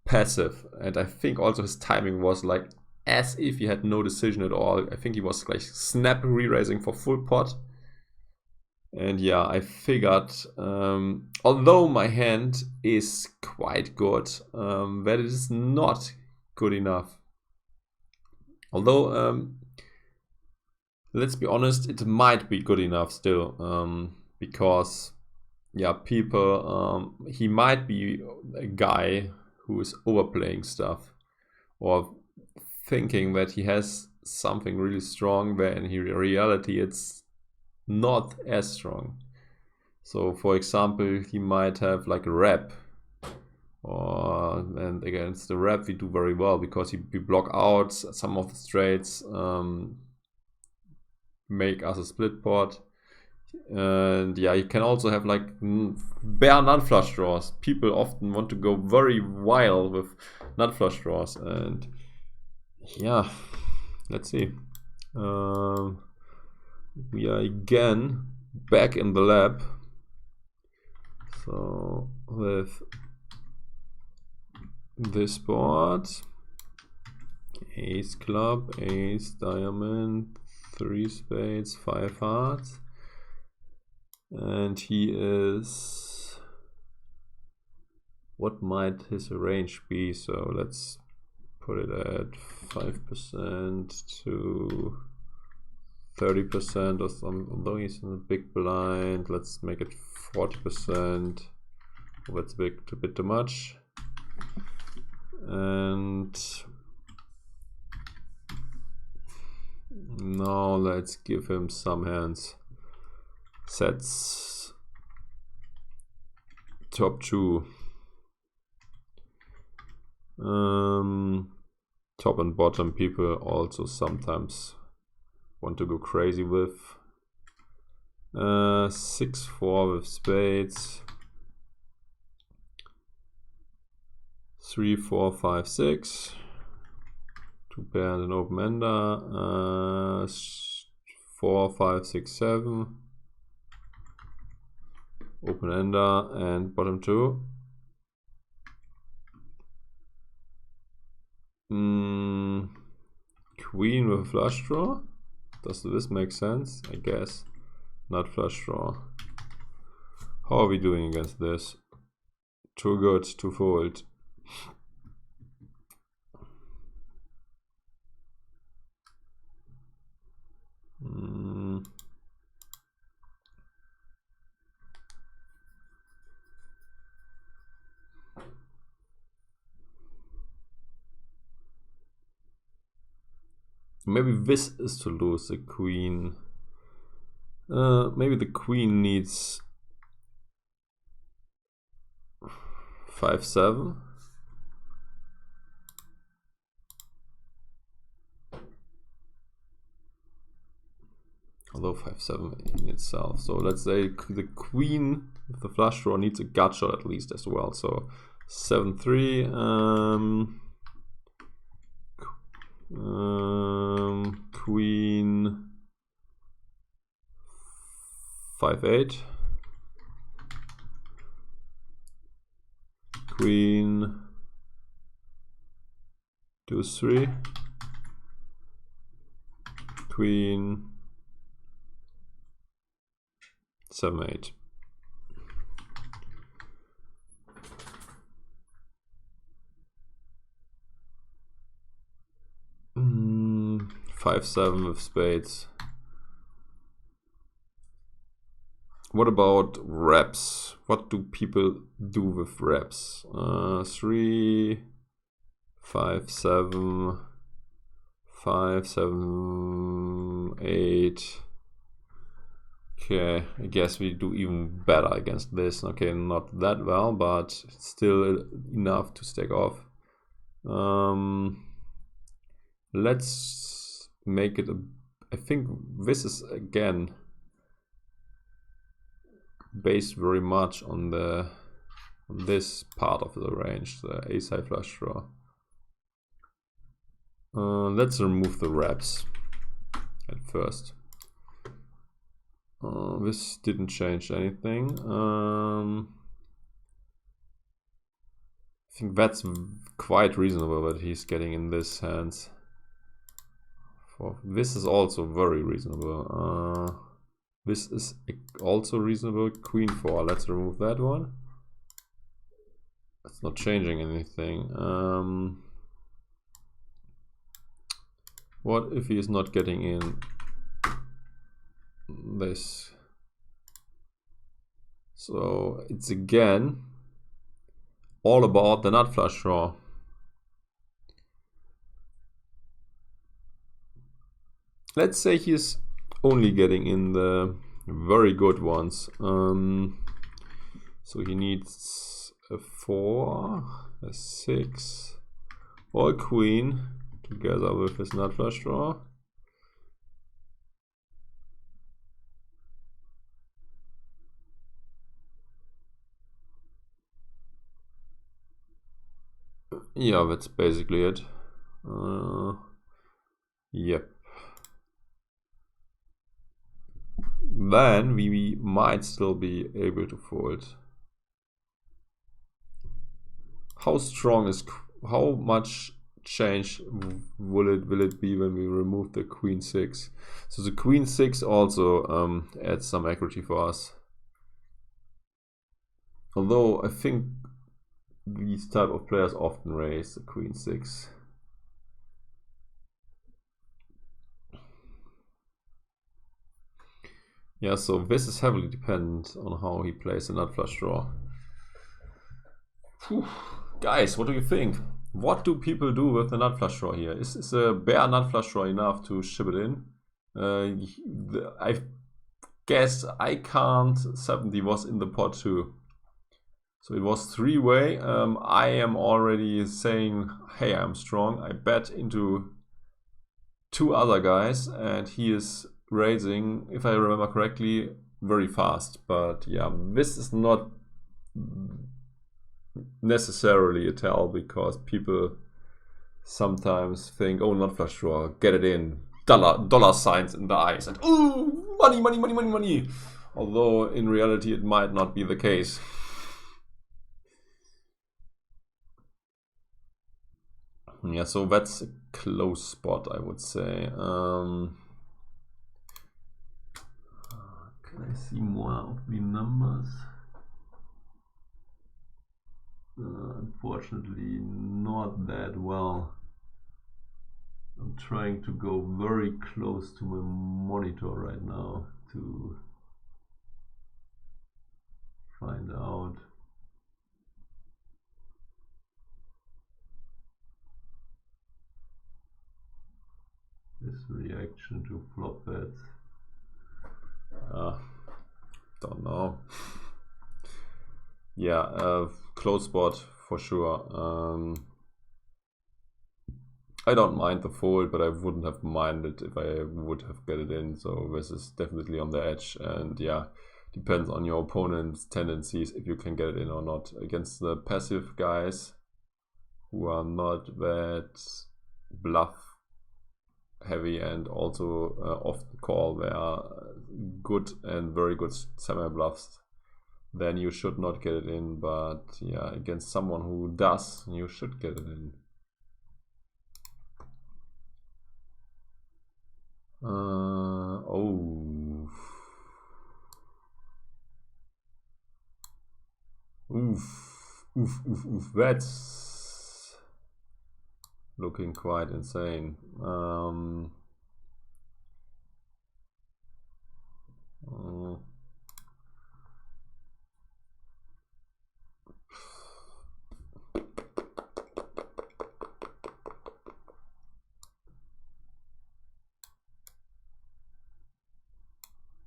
passive, and I think also his timing was like as if he had no decision at all. I think he was like snap re-raising for full pot. And yeah, I figured, although my hand is quite good, that it is not good enough. Although, let's be honest, it might be good enough still, because yeah, people, he might be a guy who is overplaying stuff or thinking that he has something really strong when in reality it's not as strong. So for example, he might have like a rep, and against the rep we do very well because we block out some of the straights, make us a split pot. And yeah, you can also have like bare non-flush draws. People often want to go very wild with non-flush draws, and yeah, let's see. We are again back in the lab. So with this board, ace club, ace diamond, 3 spades, 5 hearts, and he is, what might his range be? So let's put it at 5% to 30% or something. Although he's in a big blind, let's make it 40%. Oh, that's a bit too much. And now let's give him some hands. Sets top 2. Top and bottom people also sometimes want to go crazy with 6-4 with spades, 3, 4, 5, 6, 2 pair and an open ender, 4, 5, 6, 7, open ender and bottom 2. Queen with a flush draw. Does this make sense? I guess not. Flush draw. How are we doing against this? Too good to fold. Maybe this is to lose the queen. Maybe the queen needs 5-7. Although 5-7 in itself. So let's say the queen with the flush draw needs a gut shot at least as well. So 7-3. Queen 5-8. Queen 2-3. Queen 7-8. Mm, 5-7 with spades. What about reps? What do people do with reps? 3, 5-7, 5-7, 8. Okay, I guess we do even better against this. Okay, not that well, but still enough to stack off. Let's make it I think this is again based very much on this part of the range, the ace high flush draw. Let's remove the reps at first. This didn't change anything. I think that's quite reasonable that he's getting in this hands. This is also very reasonable. This is also reasonable. Queen 4. Let's remove that one. That's not changing anything. What if he is not getting in this? So it's again all about the nut flush draw. Let's say he's only getting in the very good ones. So he needs a 4, a 6, or a queen together with his nut flush draw. Yeah, that's basically it. Yep. Then we might still be able to fold. How strong is, how much change will it be when we remove the queen 6? So the queen 6 also adds some equity for us. Although I think these type of players often raise the queen 6. Yeah, so this is heavily dependent on how he plays the nut flush draw. Whew. Guys, what do you think? What do people do with the nut flush draw here? Is a bare nut flush draw enough to ship it in? I guess I can't. 70 was in the pot too. So it was 3-way. I am already saying, hey, I'm strong. I bet into 2 other guys, and he is raising, if I remember correctly, very fast. But yeah, this is not necessarily a tell, because people sometimes think, oh, nut flush draw, get it in, dollar signs in the eyes, and ooh, money, money, money, money, money. Although in reality it might not be the case. Yeah, so that's a close spot, I would say. Can I see more of the numbers? Unfortunately, not that well. I'm trying to go very close to my monitor right now to find out. This reaction to flop bets. Don't know. Yeah, close spot for sure. I don't mind the fold, but I wouldn't have minded if I would have get it in. So this is definitely on the edge, and yeah, depends on your opponent's tendencies if you can get it in or not. Against the passive guys who are not that bluff heavy and also often call their good and very good semi bluffs, then you should not get it in. But yeah, against someone who does, you should get it in. Oh. Oof, that's looking quite insane.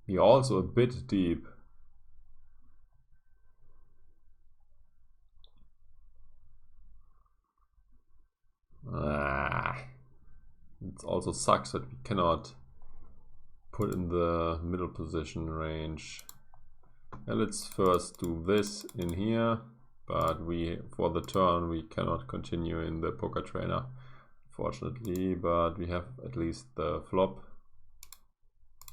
You're also a bit deep. It also sucks that we cannot put in the middle position range. And let's first do this in here, but for the turn we cannot continue in the poker trainer, fortunately, but we have at least the flop.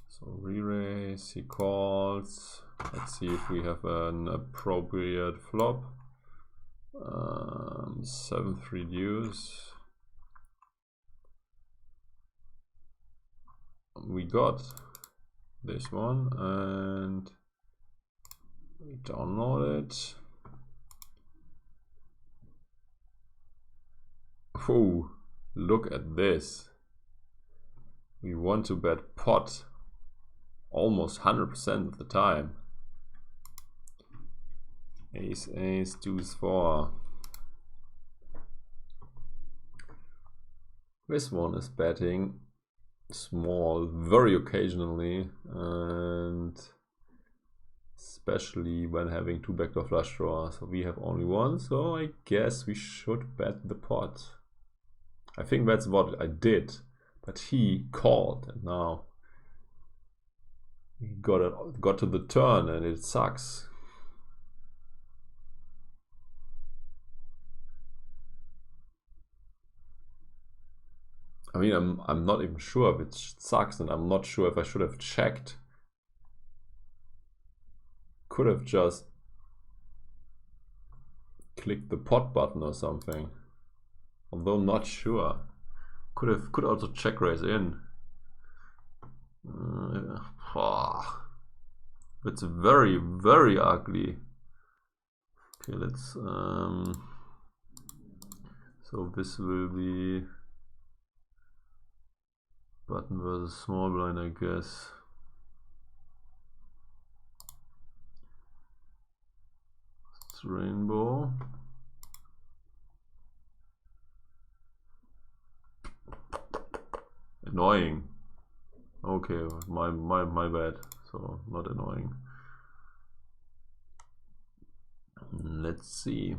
So re-raise, he calls. Let's see if we have an appropriate flop. 7-3 deuce. We got this one and we download it. Oh, look at this. We want to bet pot almost 100% of the time. Ace, ace, deuce, 4. This one is betting small very occasionally, and especially when having 2 backdoor flush draws. So we have only one, so I guess we should bet the pot. I think that's what I did, but he called, and now he got to the turn, and it sucks. I mean, I'm not even sure if it sucks, and I'm not sure if I should have checked. Could have just clicked the pot button or something. Although I'm not sure. Could also check raise in. It's very, very ugly. Okay, let's so this will be button versus small blind, I guess. It's rainbow. Annoying. Okay, my bad. So not annoying. Let's see.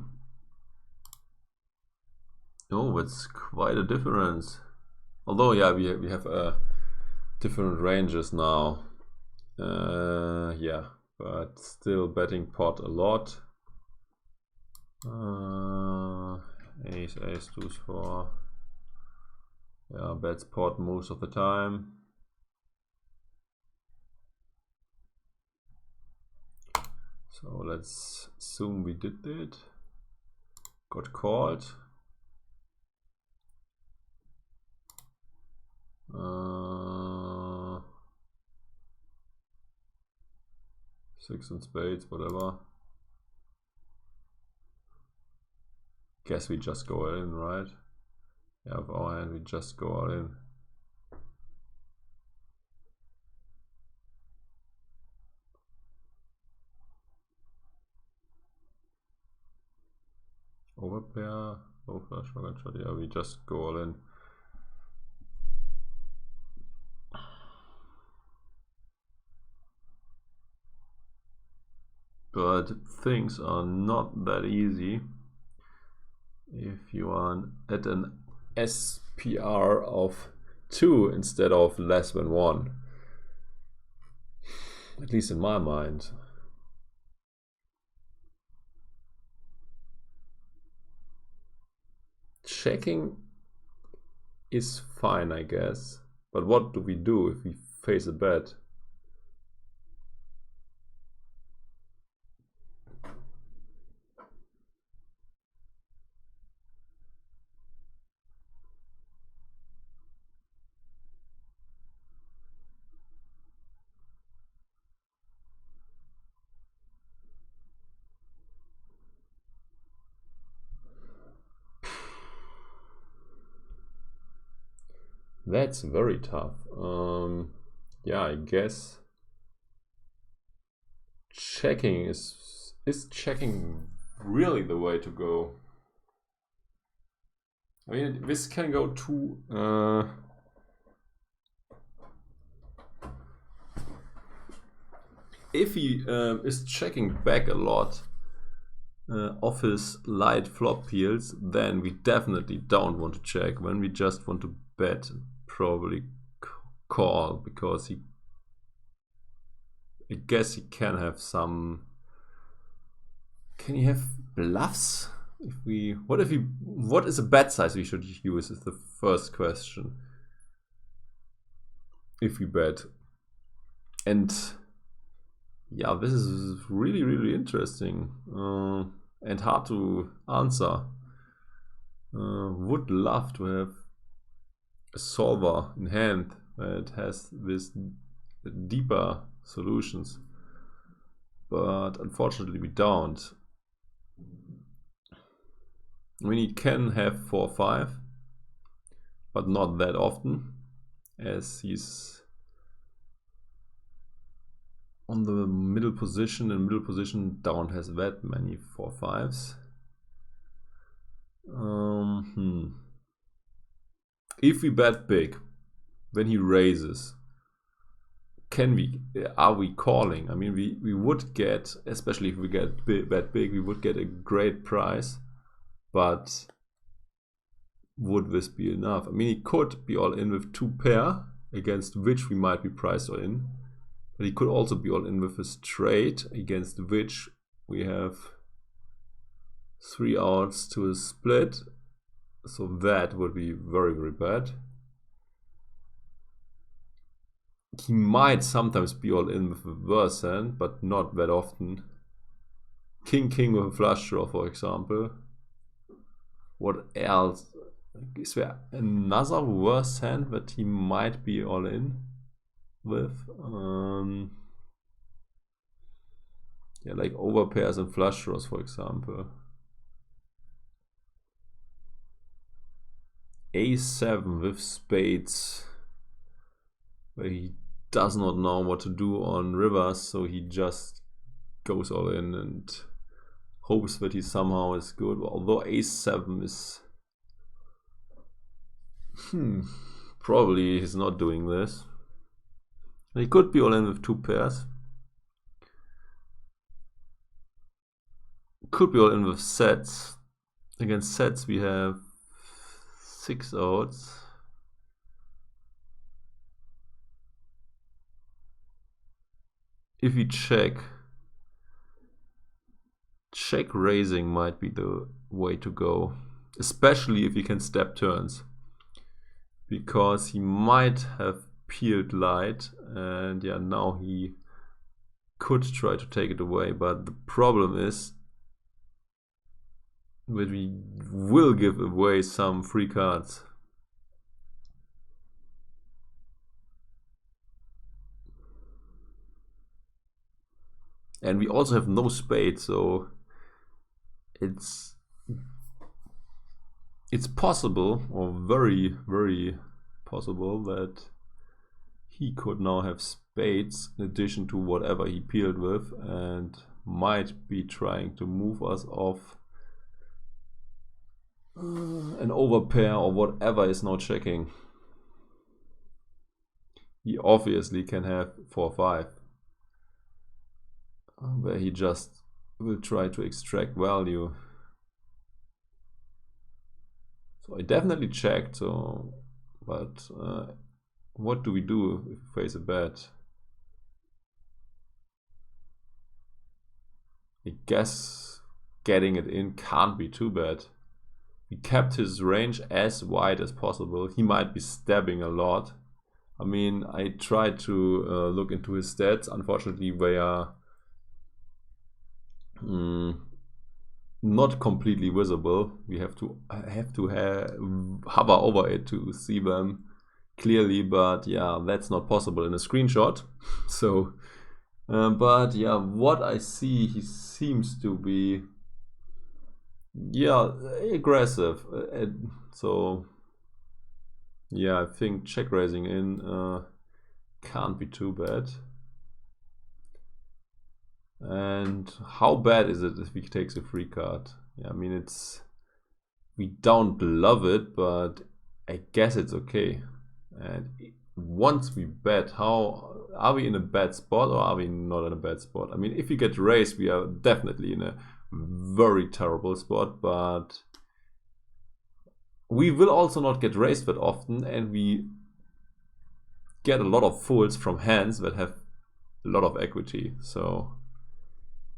Oh, it's quite a difference. Although, yeah, we have different ranges now. Yeah, but still betting pot a lot. Ace, ace, deuce, 4. Yeah, bets pot most of the time. So let's assume we did it. Got called. 6 and spades, whatever. Guess we just go all in, right? Yeah, with our hand we just go all in. Overpair, low flush, shotgun shot. Yeah, we just go all in. But things are not that easy if you are at an SPR of 2 instead of less than 1. At least in my mind. Checking is fine, I guess. But what do we do if we face a bet? That's very tough. Yeah, I guess checking is checking really the way to go? I mean, this can go to if he is checking back a lot of his light flop peels, then we definitely don't want to check. When we just want to bet, probably call, because I guess he can have some. Can he have bluffs? What is a bet size we should use is the first question. If we bet. And yeah, this is really, really interesting and hard to answer. Would love to have a solver in hand that has this deeper solutions, but unfortunately we don't. I mean, he can have 4-5, but not that often, as he's on the middle position, and middle position don't has that many 4-5s. If we bet big, when he raises, are we calling? I mean, we would get, especially if we get bet big, we would get a great price, but would this be enough? I mean, he could be all in with 2 pair, against which we might be priced all in, but he could also be all in with a straight, against which we have 3 outs to a split, so that would be very, very bad. He might sometimes be all in with a worse hand, but not that often. King with a flush draw, for example. What else? Is there another worse hand that he might be all in with? Yeah, like overpairs and flush draws, for example. A7 with spades, where he does not know what to do on rivers, so he just goes all in and hopes that he somehow is good. Although A7 is probably he's not doing this. He could be all in with 2 pairs. Could be all in with sets. Against sets we have 6 outs. If we check raising might be the way to go, especially if he can step turns, because he might have peeled light, and yeah, now he could try to take it away, but the problem is that we will give away some free cards. And we also have no spade, so it's possible, or very, very possible, that he could now have spades in addition to whatever he peeled with, and might be trying to move us off an overpair or whatever is now checking. He obviously can have 4-5. Where he just will try to extract value. So I definitely checked, so, but what do we do if we face a bet? I guess getting it in can't be too bad. He kept his range as wide as possible. He might be stabbing a lot. I mean, I tried to look into his stats. Unfortunately, they are not completely visible. We have to hover over it to see them clearly, but yeah, that's not possible in a screenshot. So but yeah, what I see, he seems to be aggressive, so yeah, I think check raising in can't be too bad. And how bad is it if he takes a free card? Yeah, I mean, we don't love it, but I guess it's okay. And once we bet, how are we in a bad spot, or are we not in a bad spot? I mean, if we get raised, we are definitely in a very terrible spot, but we will also not get raised that often, and we get a lot of folds from hands that have a lot of equity. So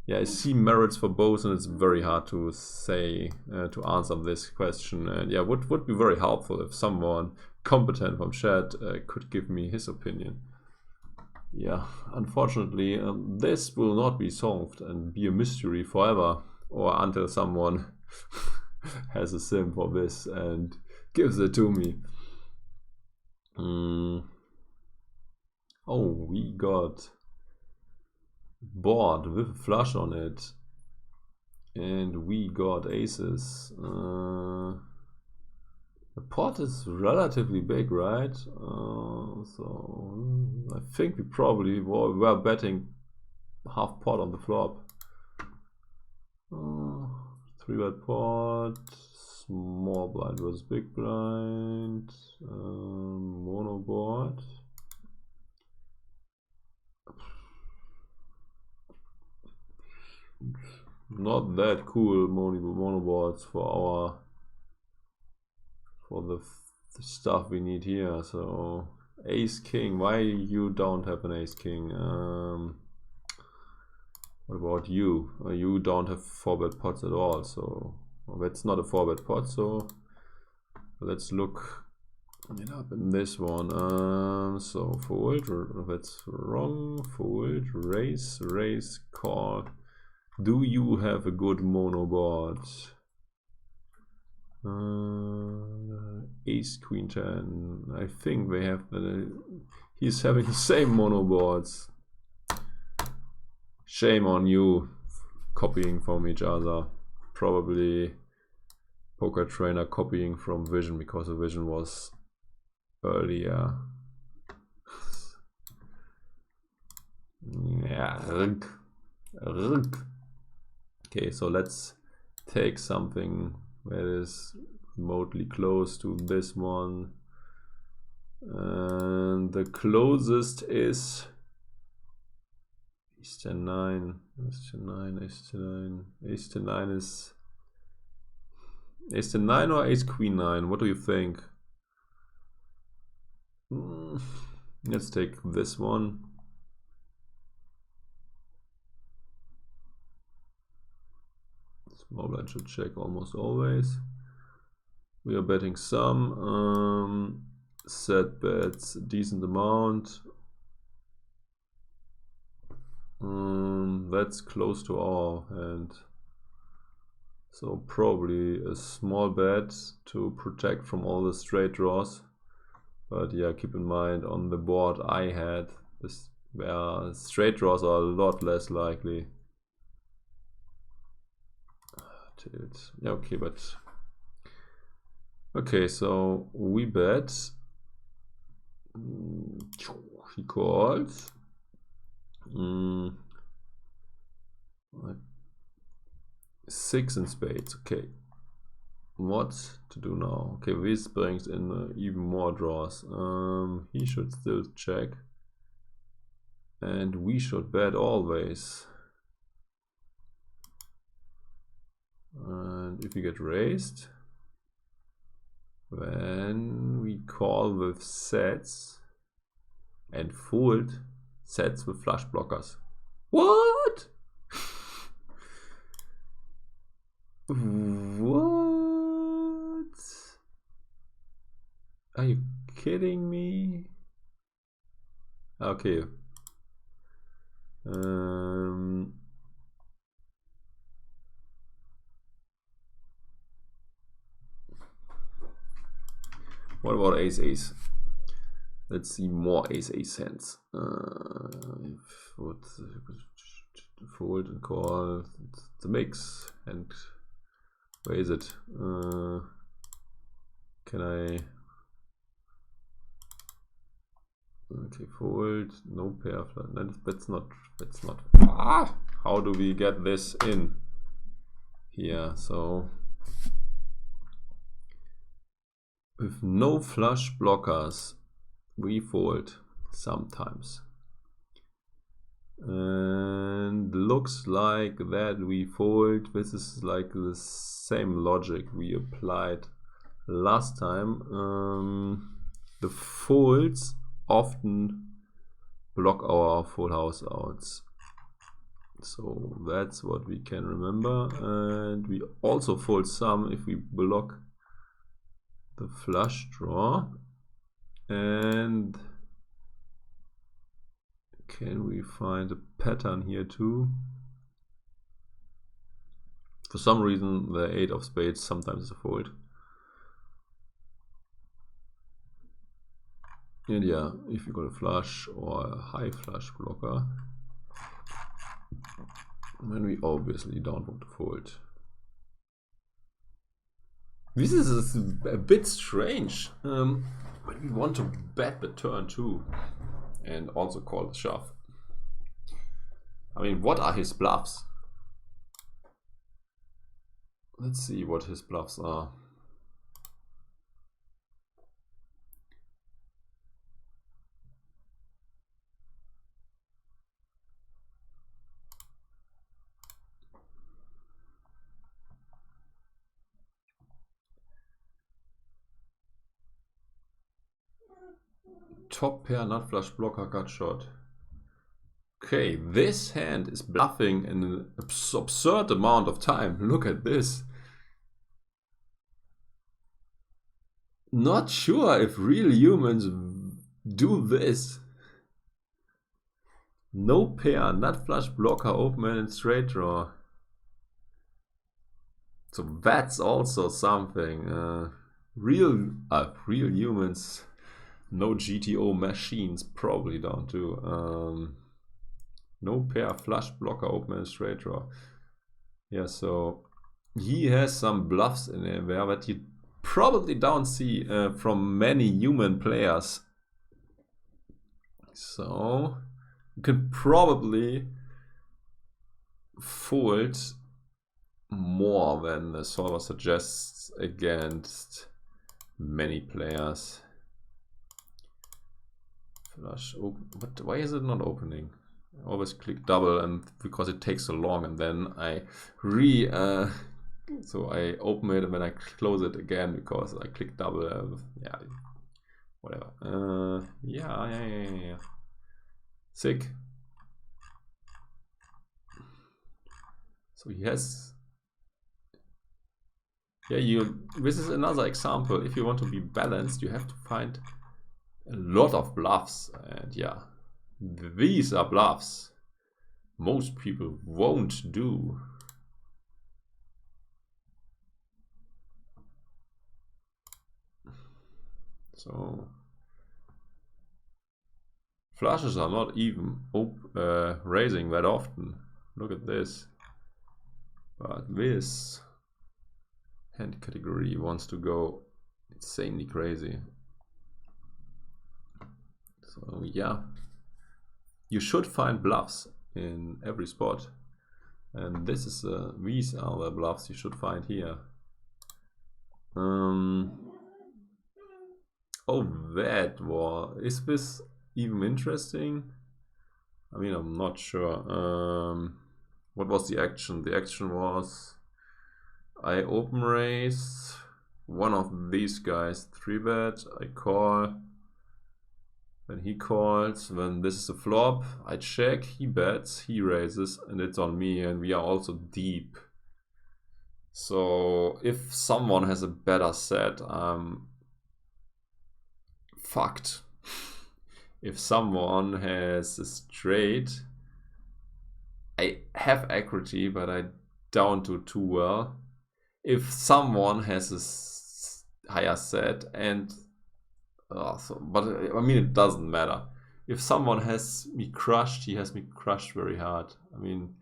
yeah, I see merits for both, and it's very hard to say, to answer this question. And yeah, would be very helpful if someone competent from chat could give me his opinion. Yeah, unfortunately, this will not be solved and be a mystery forever, or until someone has a sim for this and gives it to me. Oh, we got board with a flush on it, and we got aces. The pot is relatively big, right? So I think we probably were betting half pot on the flop. 3-bet pot, small blind versus big blind, mono board. Not that cool mono boards for the stuff we need here. So ace king, why you don't have an ace king? What about you? You don't have 4-bet pots at all, so well, that's not a 4-bet pot. So let's look it up in this one. So fold, that's wrong. Fold, raise, call. Do you have a good mono board? Ace, queen, 10. I think they have he's having the same mono boards. Shame on you, copying from each other. Probably Poker Trainer copying from Vision, because the Vision was earlier. Yeah. Okay, so let's take something that is remotely close to this one. And the closest is Ace 10 9, Ace 10 9, Ace 10 9. Ace 10 9 is Ace 10 9 or Ace Queen 9? What do you think? Let's take this one. Small blind should check almost always. We are betting some. Set bets a decent amount. That's close to our hand. So probably a small bet to protect from all the straight draws. But yeah, keep in mind on the board I had, where straight draws are a lot less likely. Yeah, okay, but okay, so we bet. He calls. 6 in spades. Okay, what to do now? Okay, this brings in even more draws. He should still check, and we should bet always. And if we get raised, then we call with sets and fold sets with flush blockers. What? What? Are you kidding me? Okay. What about ace ace? Let's see more ace ace hands. Fold and call. It's the mix. And where is it? Can I? Okay, fold. No pair flush. That's not. Ah! How do we get this in here? So with no flush blockers, we fold sometimes. And looks like that we fold. This is like the same logic we applied last time. The folds often block our full house outs. So that's what we can remember. And we also fold some if we block the flush draw. And can we find a pattern here too? For some reason the 8 of spades sometimes is a fold. And yeah, if you got a flush or a high flush blocker, then we obviously don't want to fold. This is a bit strange. But we want to bet the turn too, and also call the shove. I mean, what are his bluffs? Let's see what his bluffs are. Top pair, nut flush, blocker, gut shot. Okay, this hand is bluffing in an absurd amount of time. Look at this. Not sure if real humans do this. No pair, nut flush, blocker, open hand, and straight draw. So that's also something. Real humans, no GTO machines probably don't do. No pair, flush, blocker, open and straight draw. Yeah, so he has some bluffs in there that you probably don't see from many human players. So you can probably fold more than the solver suggests against many players. Flush open, but why is it not opening? I always click double, and because it takes so long, and then I so I open it and then I close it again because I click double. Yeah, whatever. Yeah. Sick. So he has. Yeah, this is another example. If you want to be balanced, you have to find a lot of bluffs, and yeah, these are bluffs most people won't do. So flushes are not even raising that often. Look at this. But this hand category wants to go insanely crazy. So yeah, you should find bluffs in every spot, and this is these are the bluffs you should find here. Oh, is this even interesting? I mean, I'm not sure. What was the action? The action was I open raise one of these guys, 3-bet, I call, then he calls, then this is a flop, I check, he bets, he raises, and it's on me, and we are also deep. So if someone has a better set, I'm fucked. If someone has a straight, I have equity, but I don't do too well. If someone has a higher set and but I mean, it doesn't matter. If someone has me crushed, he has me crushed very hard. I mean,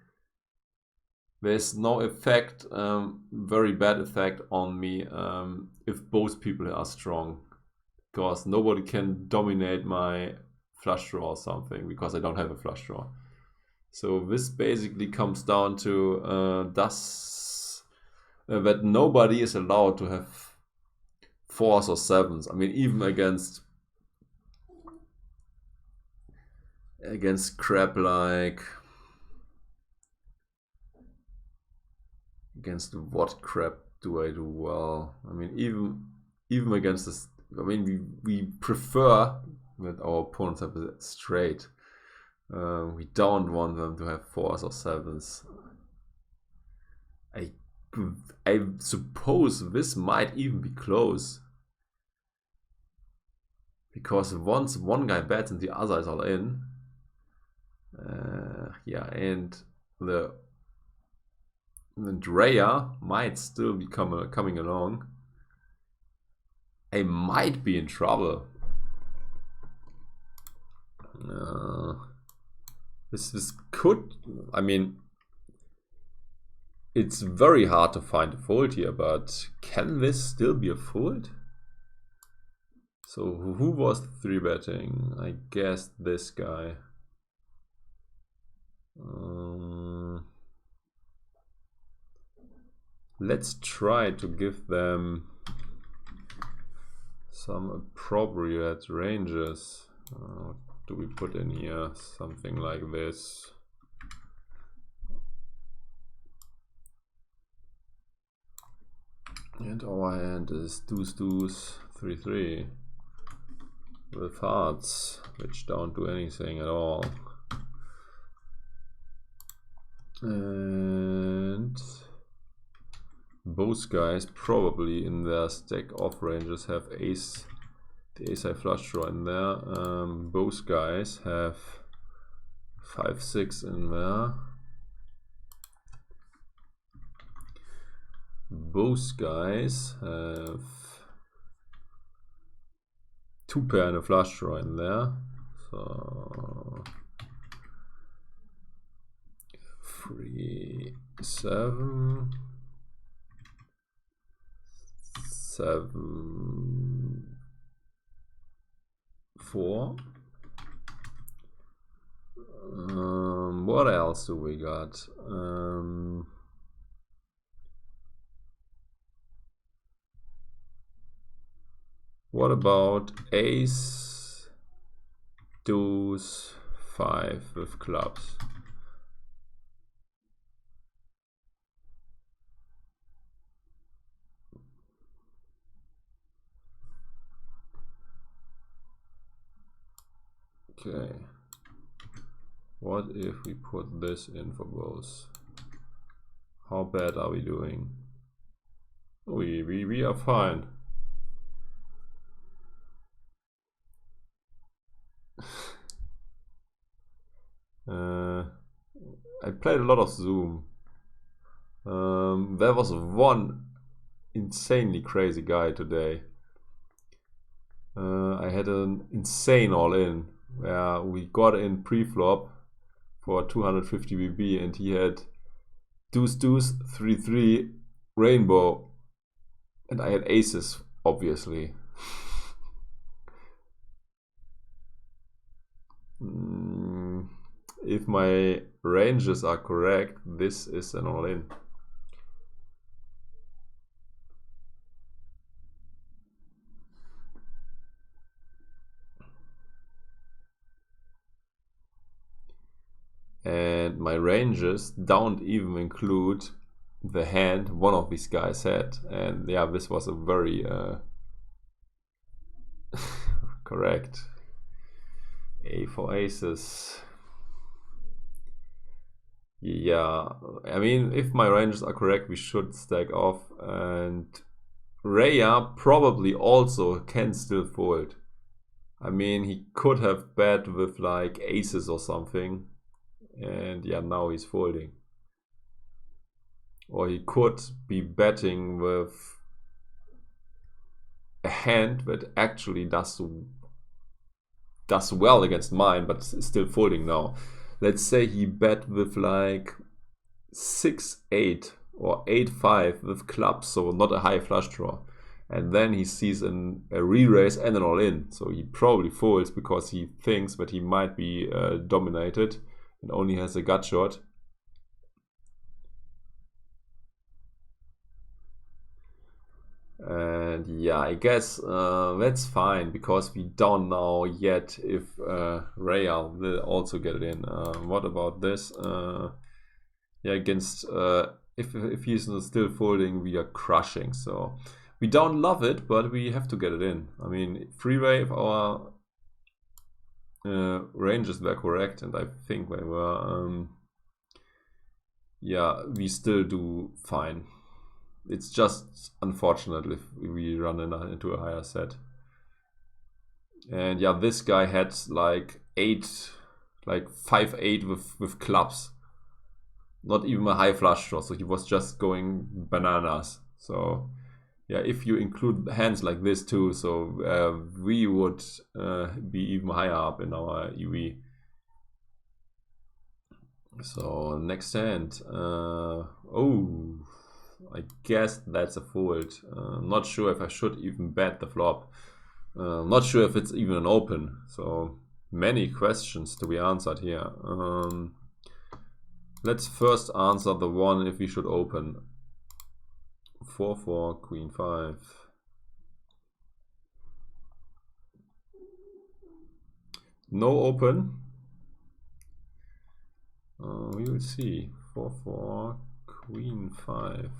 there's no effect, very bad effect on me if both people are strong, because nobody can dominate my flush draw or something because I don't have a flush draw. So this basically comes down to that nobody is allowed to have 4s or 7s. I mean, even against crap like against what crap do I do well? I mean, even against this, I mean, we prefer that our opponents have a straight. We don't want them to have 4s or 7s. I suppose this might even be close, because once one guy bets and the other is all in, yeah, and the Drea might still be coming along. I might be in trouble. This could, I mean, it's very hard to find a fold here, but can this still be a fold? So who was 3-betting? I guess this guy. Let's try to give them some appropriate ranges. Do we put in here something like this? And our hand is deuce, 3-3 with hearts, which don't do anything at all. And both guys probably in their stack off ranges have ace, the ace high flush draw in there. Both guys have 5-6 in there. Both guys have 2 pair and a flush draw in there. So 3, 7, 7, 4. What else do we got? What about ace, deuce, 5 with clubs? Okay. What if we put this in for both? How bad are we doing? We are fine. I played a lot of Zoom. There was one insanely crazy guy today. I had an insane all-in where we got in pre-flop for 250 BB and he had deuce, 3-3 rainbow, and I had aces, obviously. If my ranges are correct, this is an all-in. And my ranges don't even include the hand one of these guys had. And yeah, this was a very correct. A for aces. Yeah, I mean, if my ranges are correct, we should stack off. And Raya probably also can still fold. I mean, he could have bet with like aces or something. And yeah, now he's folding. Or he could be betting with a hand that actually does well against mine, but still folding now. Let's say he bet with like 6-8 or 8-5 with clubs, so not a high flush draw. And then he sees a re-raise and an all-in. So he probably folds because he thinks that he might be dominated and only has a gut shot. And yeah, I guess that's fine because we don't know yet if Raya will also get it in. What about this? Yeah, against if he's still folding, we are crushing. So we don't love it, but we have to get it in. I mean, freeway if our ranges were correct, and I think they were. Yeah, we still do fine. It's just unfortunate if we run into a higher set. And yeah, this guy had like 5-8 with clubs. Not even a high flush draw, so he was just going bananas. So yeah, if you include hands like this too, so we would be even higher up in our EV. So next hand, oh, I guess that's a fold. Not sure if I should even bet the flop. Not sure if it's even an open. So many questions to be answered here. Let's first answer the one if we should open. 4-4, Queen 5. No open. We will see. 4-4, Queen 5.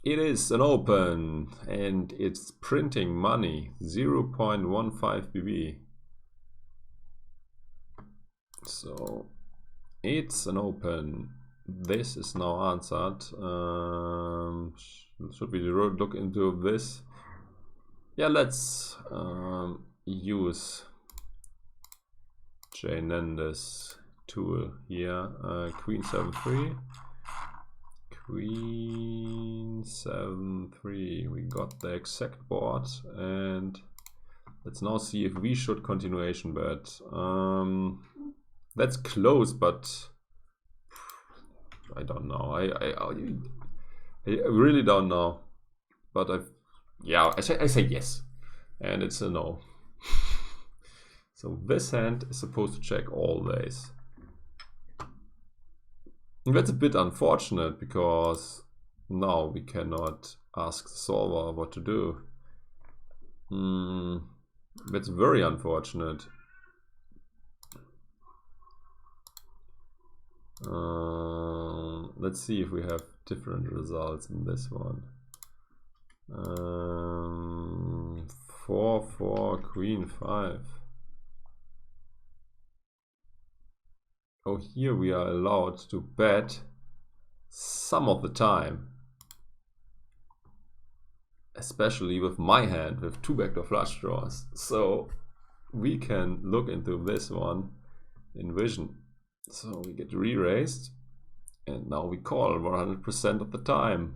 It is an open, and it's printing money, 0.15 BB. So it's an open. This is now answered. Should we look into this? Yeah, let's use Janenda's tool here. Queen 7-3. Queen 7-3. We got the exact board, and let's now see if we should continuation bet. That's close, but I don't know. I really don't know. But I say yes, and it's a no. So this hand is supposed to check always. And that's a bit unfortunate because now we cannot ask the solver what to do. That's very unfortunate. Let's see if we have different results in this one. 4-4, Queen 5. Oh, here we are allowed to bet some of the time. Especially with my hand, with 2 backdoor flush draws. So we can look into this one in Vision. So we get re-raised, and now we call 100% of the time.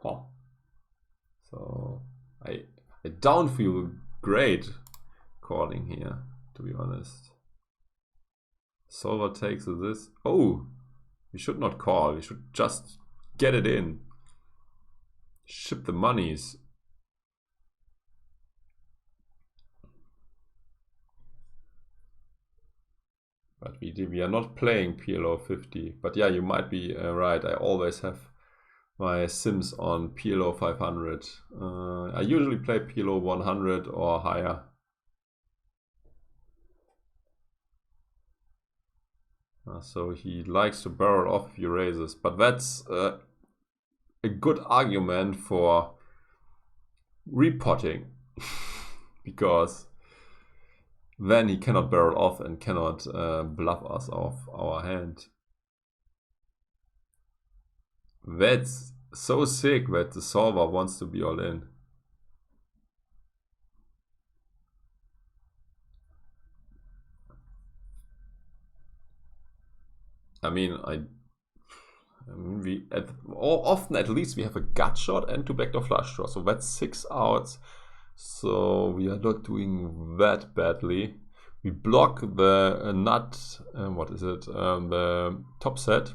Huh. So I don't feel great calling here, to be honest. Solver takes this. Oh, we should not call. We should just get it in. Ship the monies. But we are not playing PLO 50. But yeah, you might be right. I always have my sims on PLO 500. I usually play PLO 100 or higher. So he likes to barrel off a few raises, but that's a good argument for repotting because then he cannot barrel off and cannot bluff us off our hand. That's so sick that the solver wants to be all in. I mean, often at least we have a gut shot and 2 backdoor flush draws, so that's 6 outs. So we are not doing that badly. We block the nut. What is it? The top set.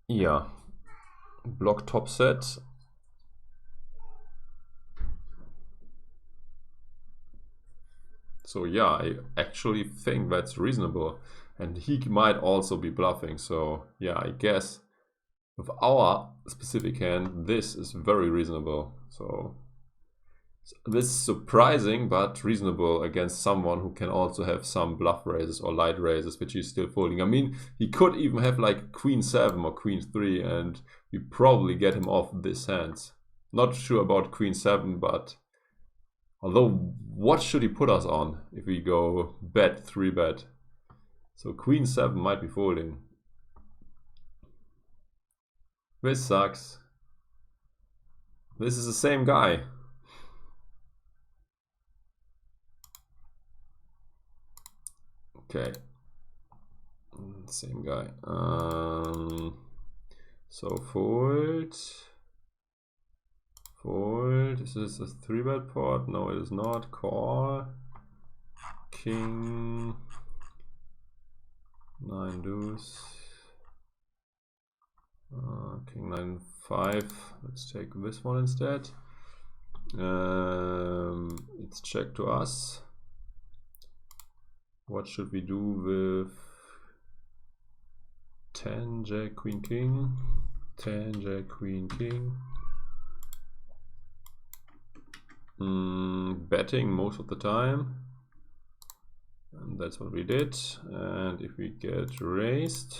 Yeah, block top set. So yeah, I actually think that's reasonable, and he might also be bluffing. So yeah, I guess with our specific hand, this is very reasonable. So this is surprising but reasonable against someone who can also have some bluff raises or light raises, which he's still folding. I mean, he could even have like Queen 7 or Queen 3, and we probably get him off this hand. Not sure about Queen 7, but although what should he put us on if we go bet 3 bet? So Queen 7 might be folding. This sucks. This is the same guy. Okay, same guy. So fold. Fold. Is this a 3-bet pot? No, it is not. Call. King. 9 deuce. King 9 5. Let's take this one instead. It's check to us. What should we do with 10 Jack Queen King? 10 Jack Queen King. Betting most of the time, and that's what we did. And if we get raised,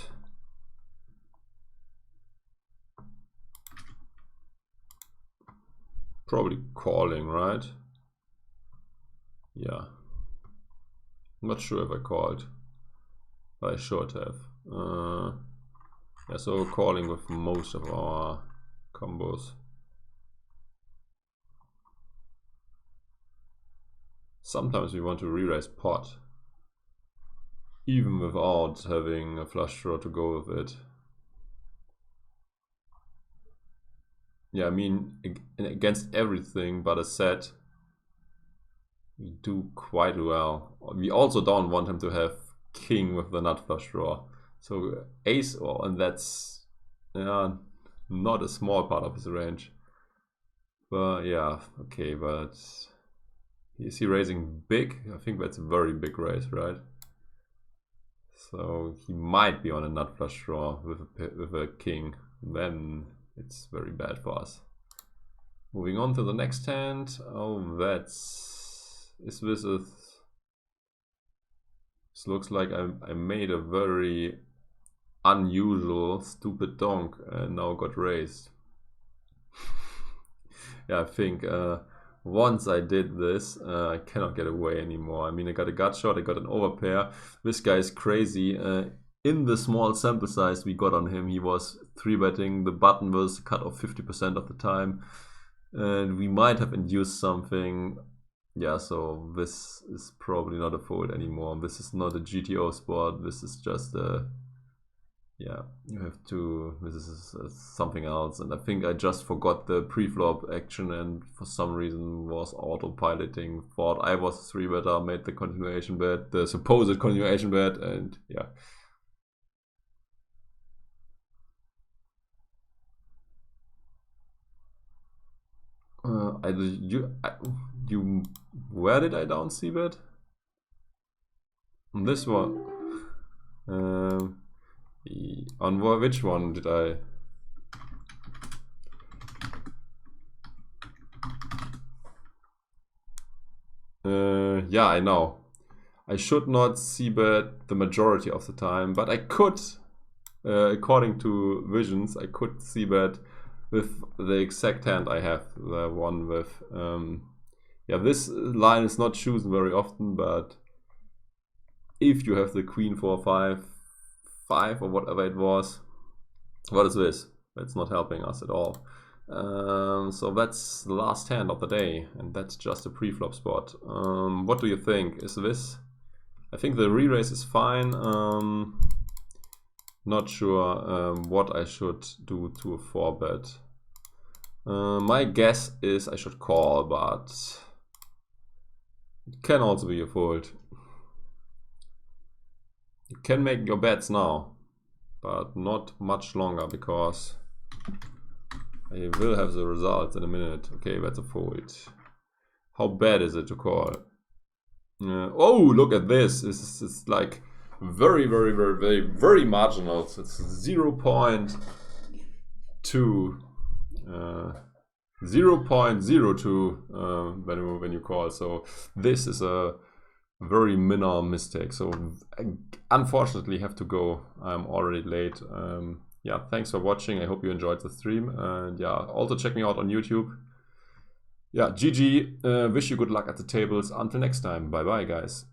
probably calling, right? Yeah, not sure if I called, but I should have. Yeah, so calling with most of our combos. Sometimes we want to re-raise pot, even without having a flush draw to go with it. Yeah, I mean, against everything but a set, we do quite well. We also don't want him to have king with the nut flush draw. So ace, and that's not a small part of his range. But yeah, okay, but is he raising big? I think that's a very big raise, right? So he might be on a nut flush draw with a king. Then it's very bad for us. Moving on to the next hand. Oh, this looks like I made a very unusual stupid donk and now got raised. Yeah, I think once I did this, I cannot get away anymore. I mean, I got a gut shot, I got an overpair. This guy is crazy. In the small sample size we got on him, he was 3-betting. The button was cut off 50% of the time. And we might have induced something. Yeah, so this is probably not a fold anymore. This is not a GTO spot. This is just a... Yeah, you have to... This is something else. And I think I just forgot the pre-flop action and for some reason was autopiloting. Thought I was a 3-better, made the continuation bet, the supposed continuation bet, and yeah. Where did I down c-bet? On this one. On which one did I? Yeah, I know. I should not c-bet the majority of the time, but I could, according to visions, I could c-bet with the exact hand I have, the one with, yeah, this line is not chosen very often, but if you have the queen 4-5, 5 or whatever it was, what is this? That's not helping us at all. So that's the last hand of the day, and that's just a pre-flop spot. What do you think? Is this? I think the re-raise is fine. Not sure what I should do to a 4-bet. My guess is I should call, but it can also be a fold. You can make your bets now, but not much longer because I will have the results in a minute. Okay, that's a fold. How bad is it to call? Oh, look at this. This is like very marginal. So it's 0.2. 0.02 when you call. So this is a very minor mistake. So I unfortunately have to go. I'm already late. Yeah, thanks for watching. I hope you enjoyed the stream. And yeah, also check me out on YouTube. Yeah, GG. Wish you good luck at the tables. Until next time. Bye bye, guys.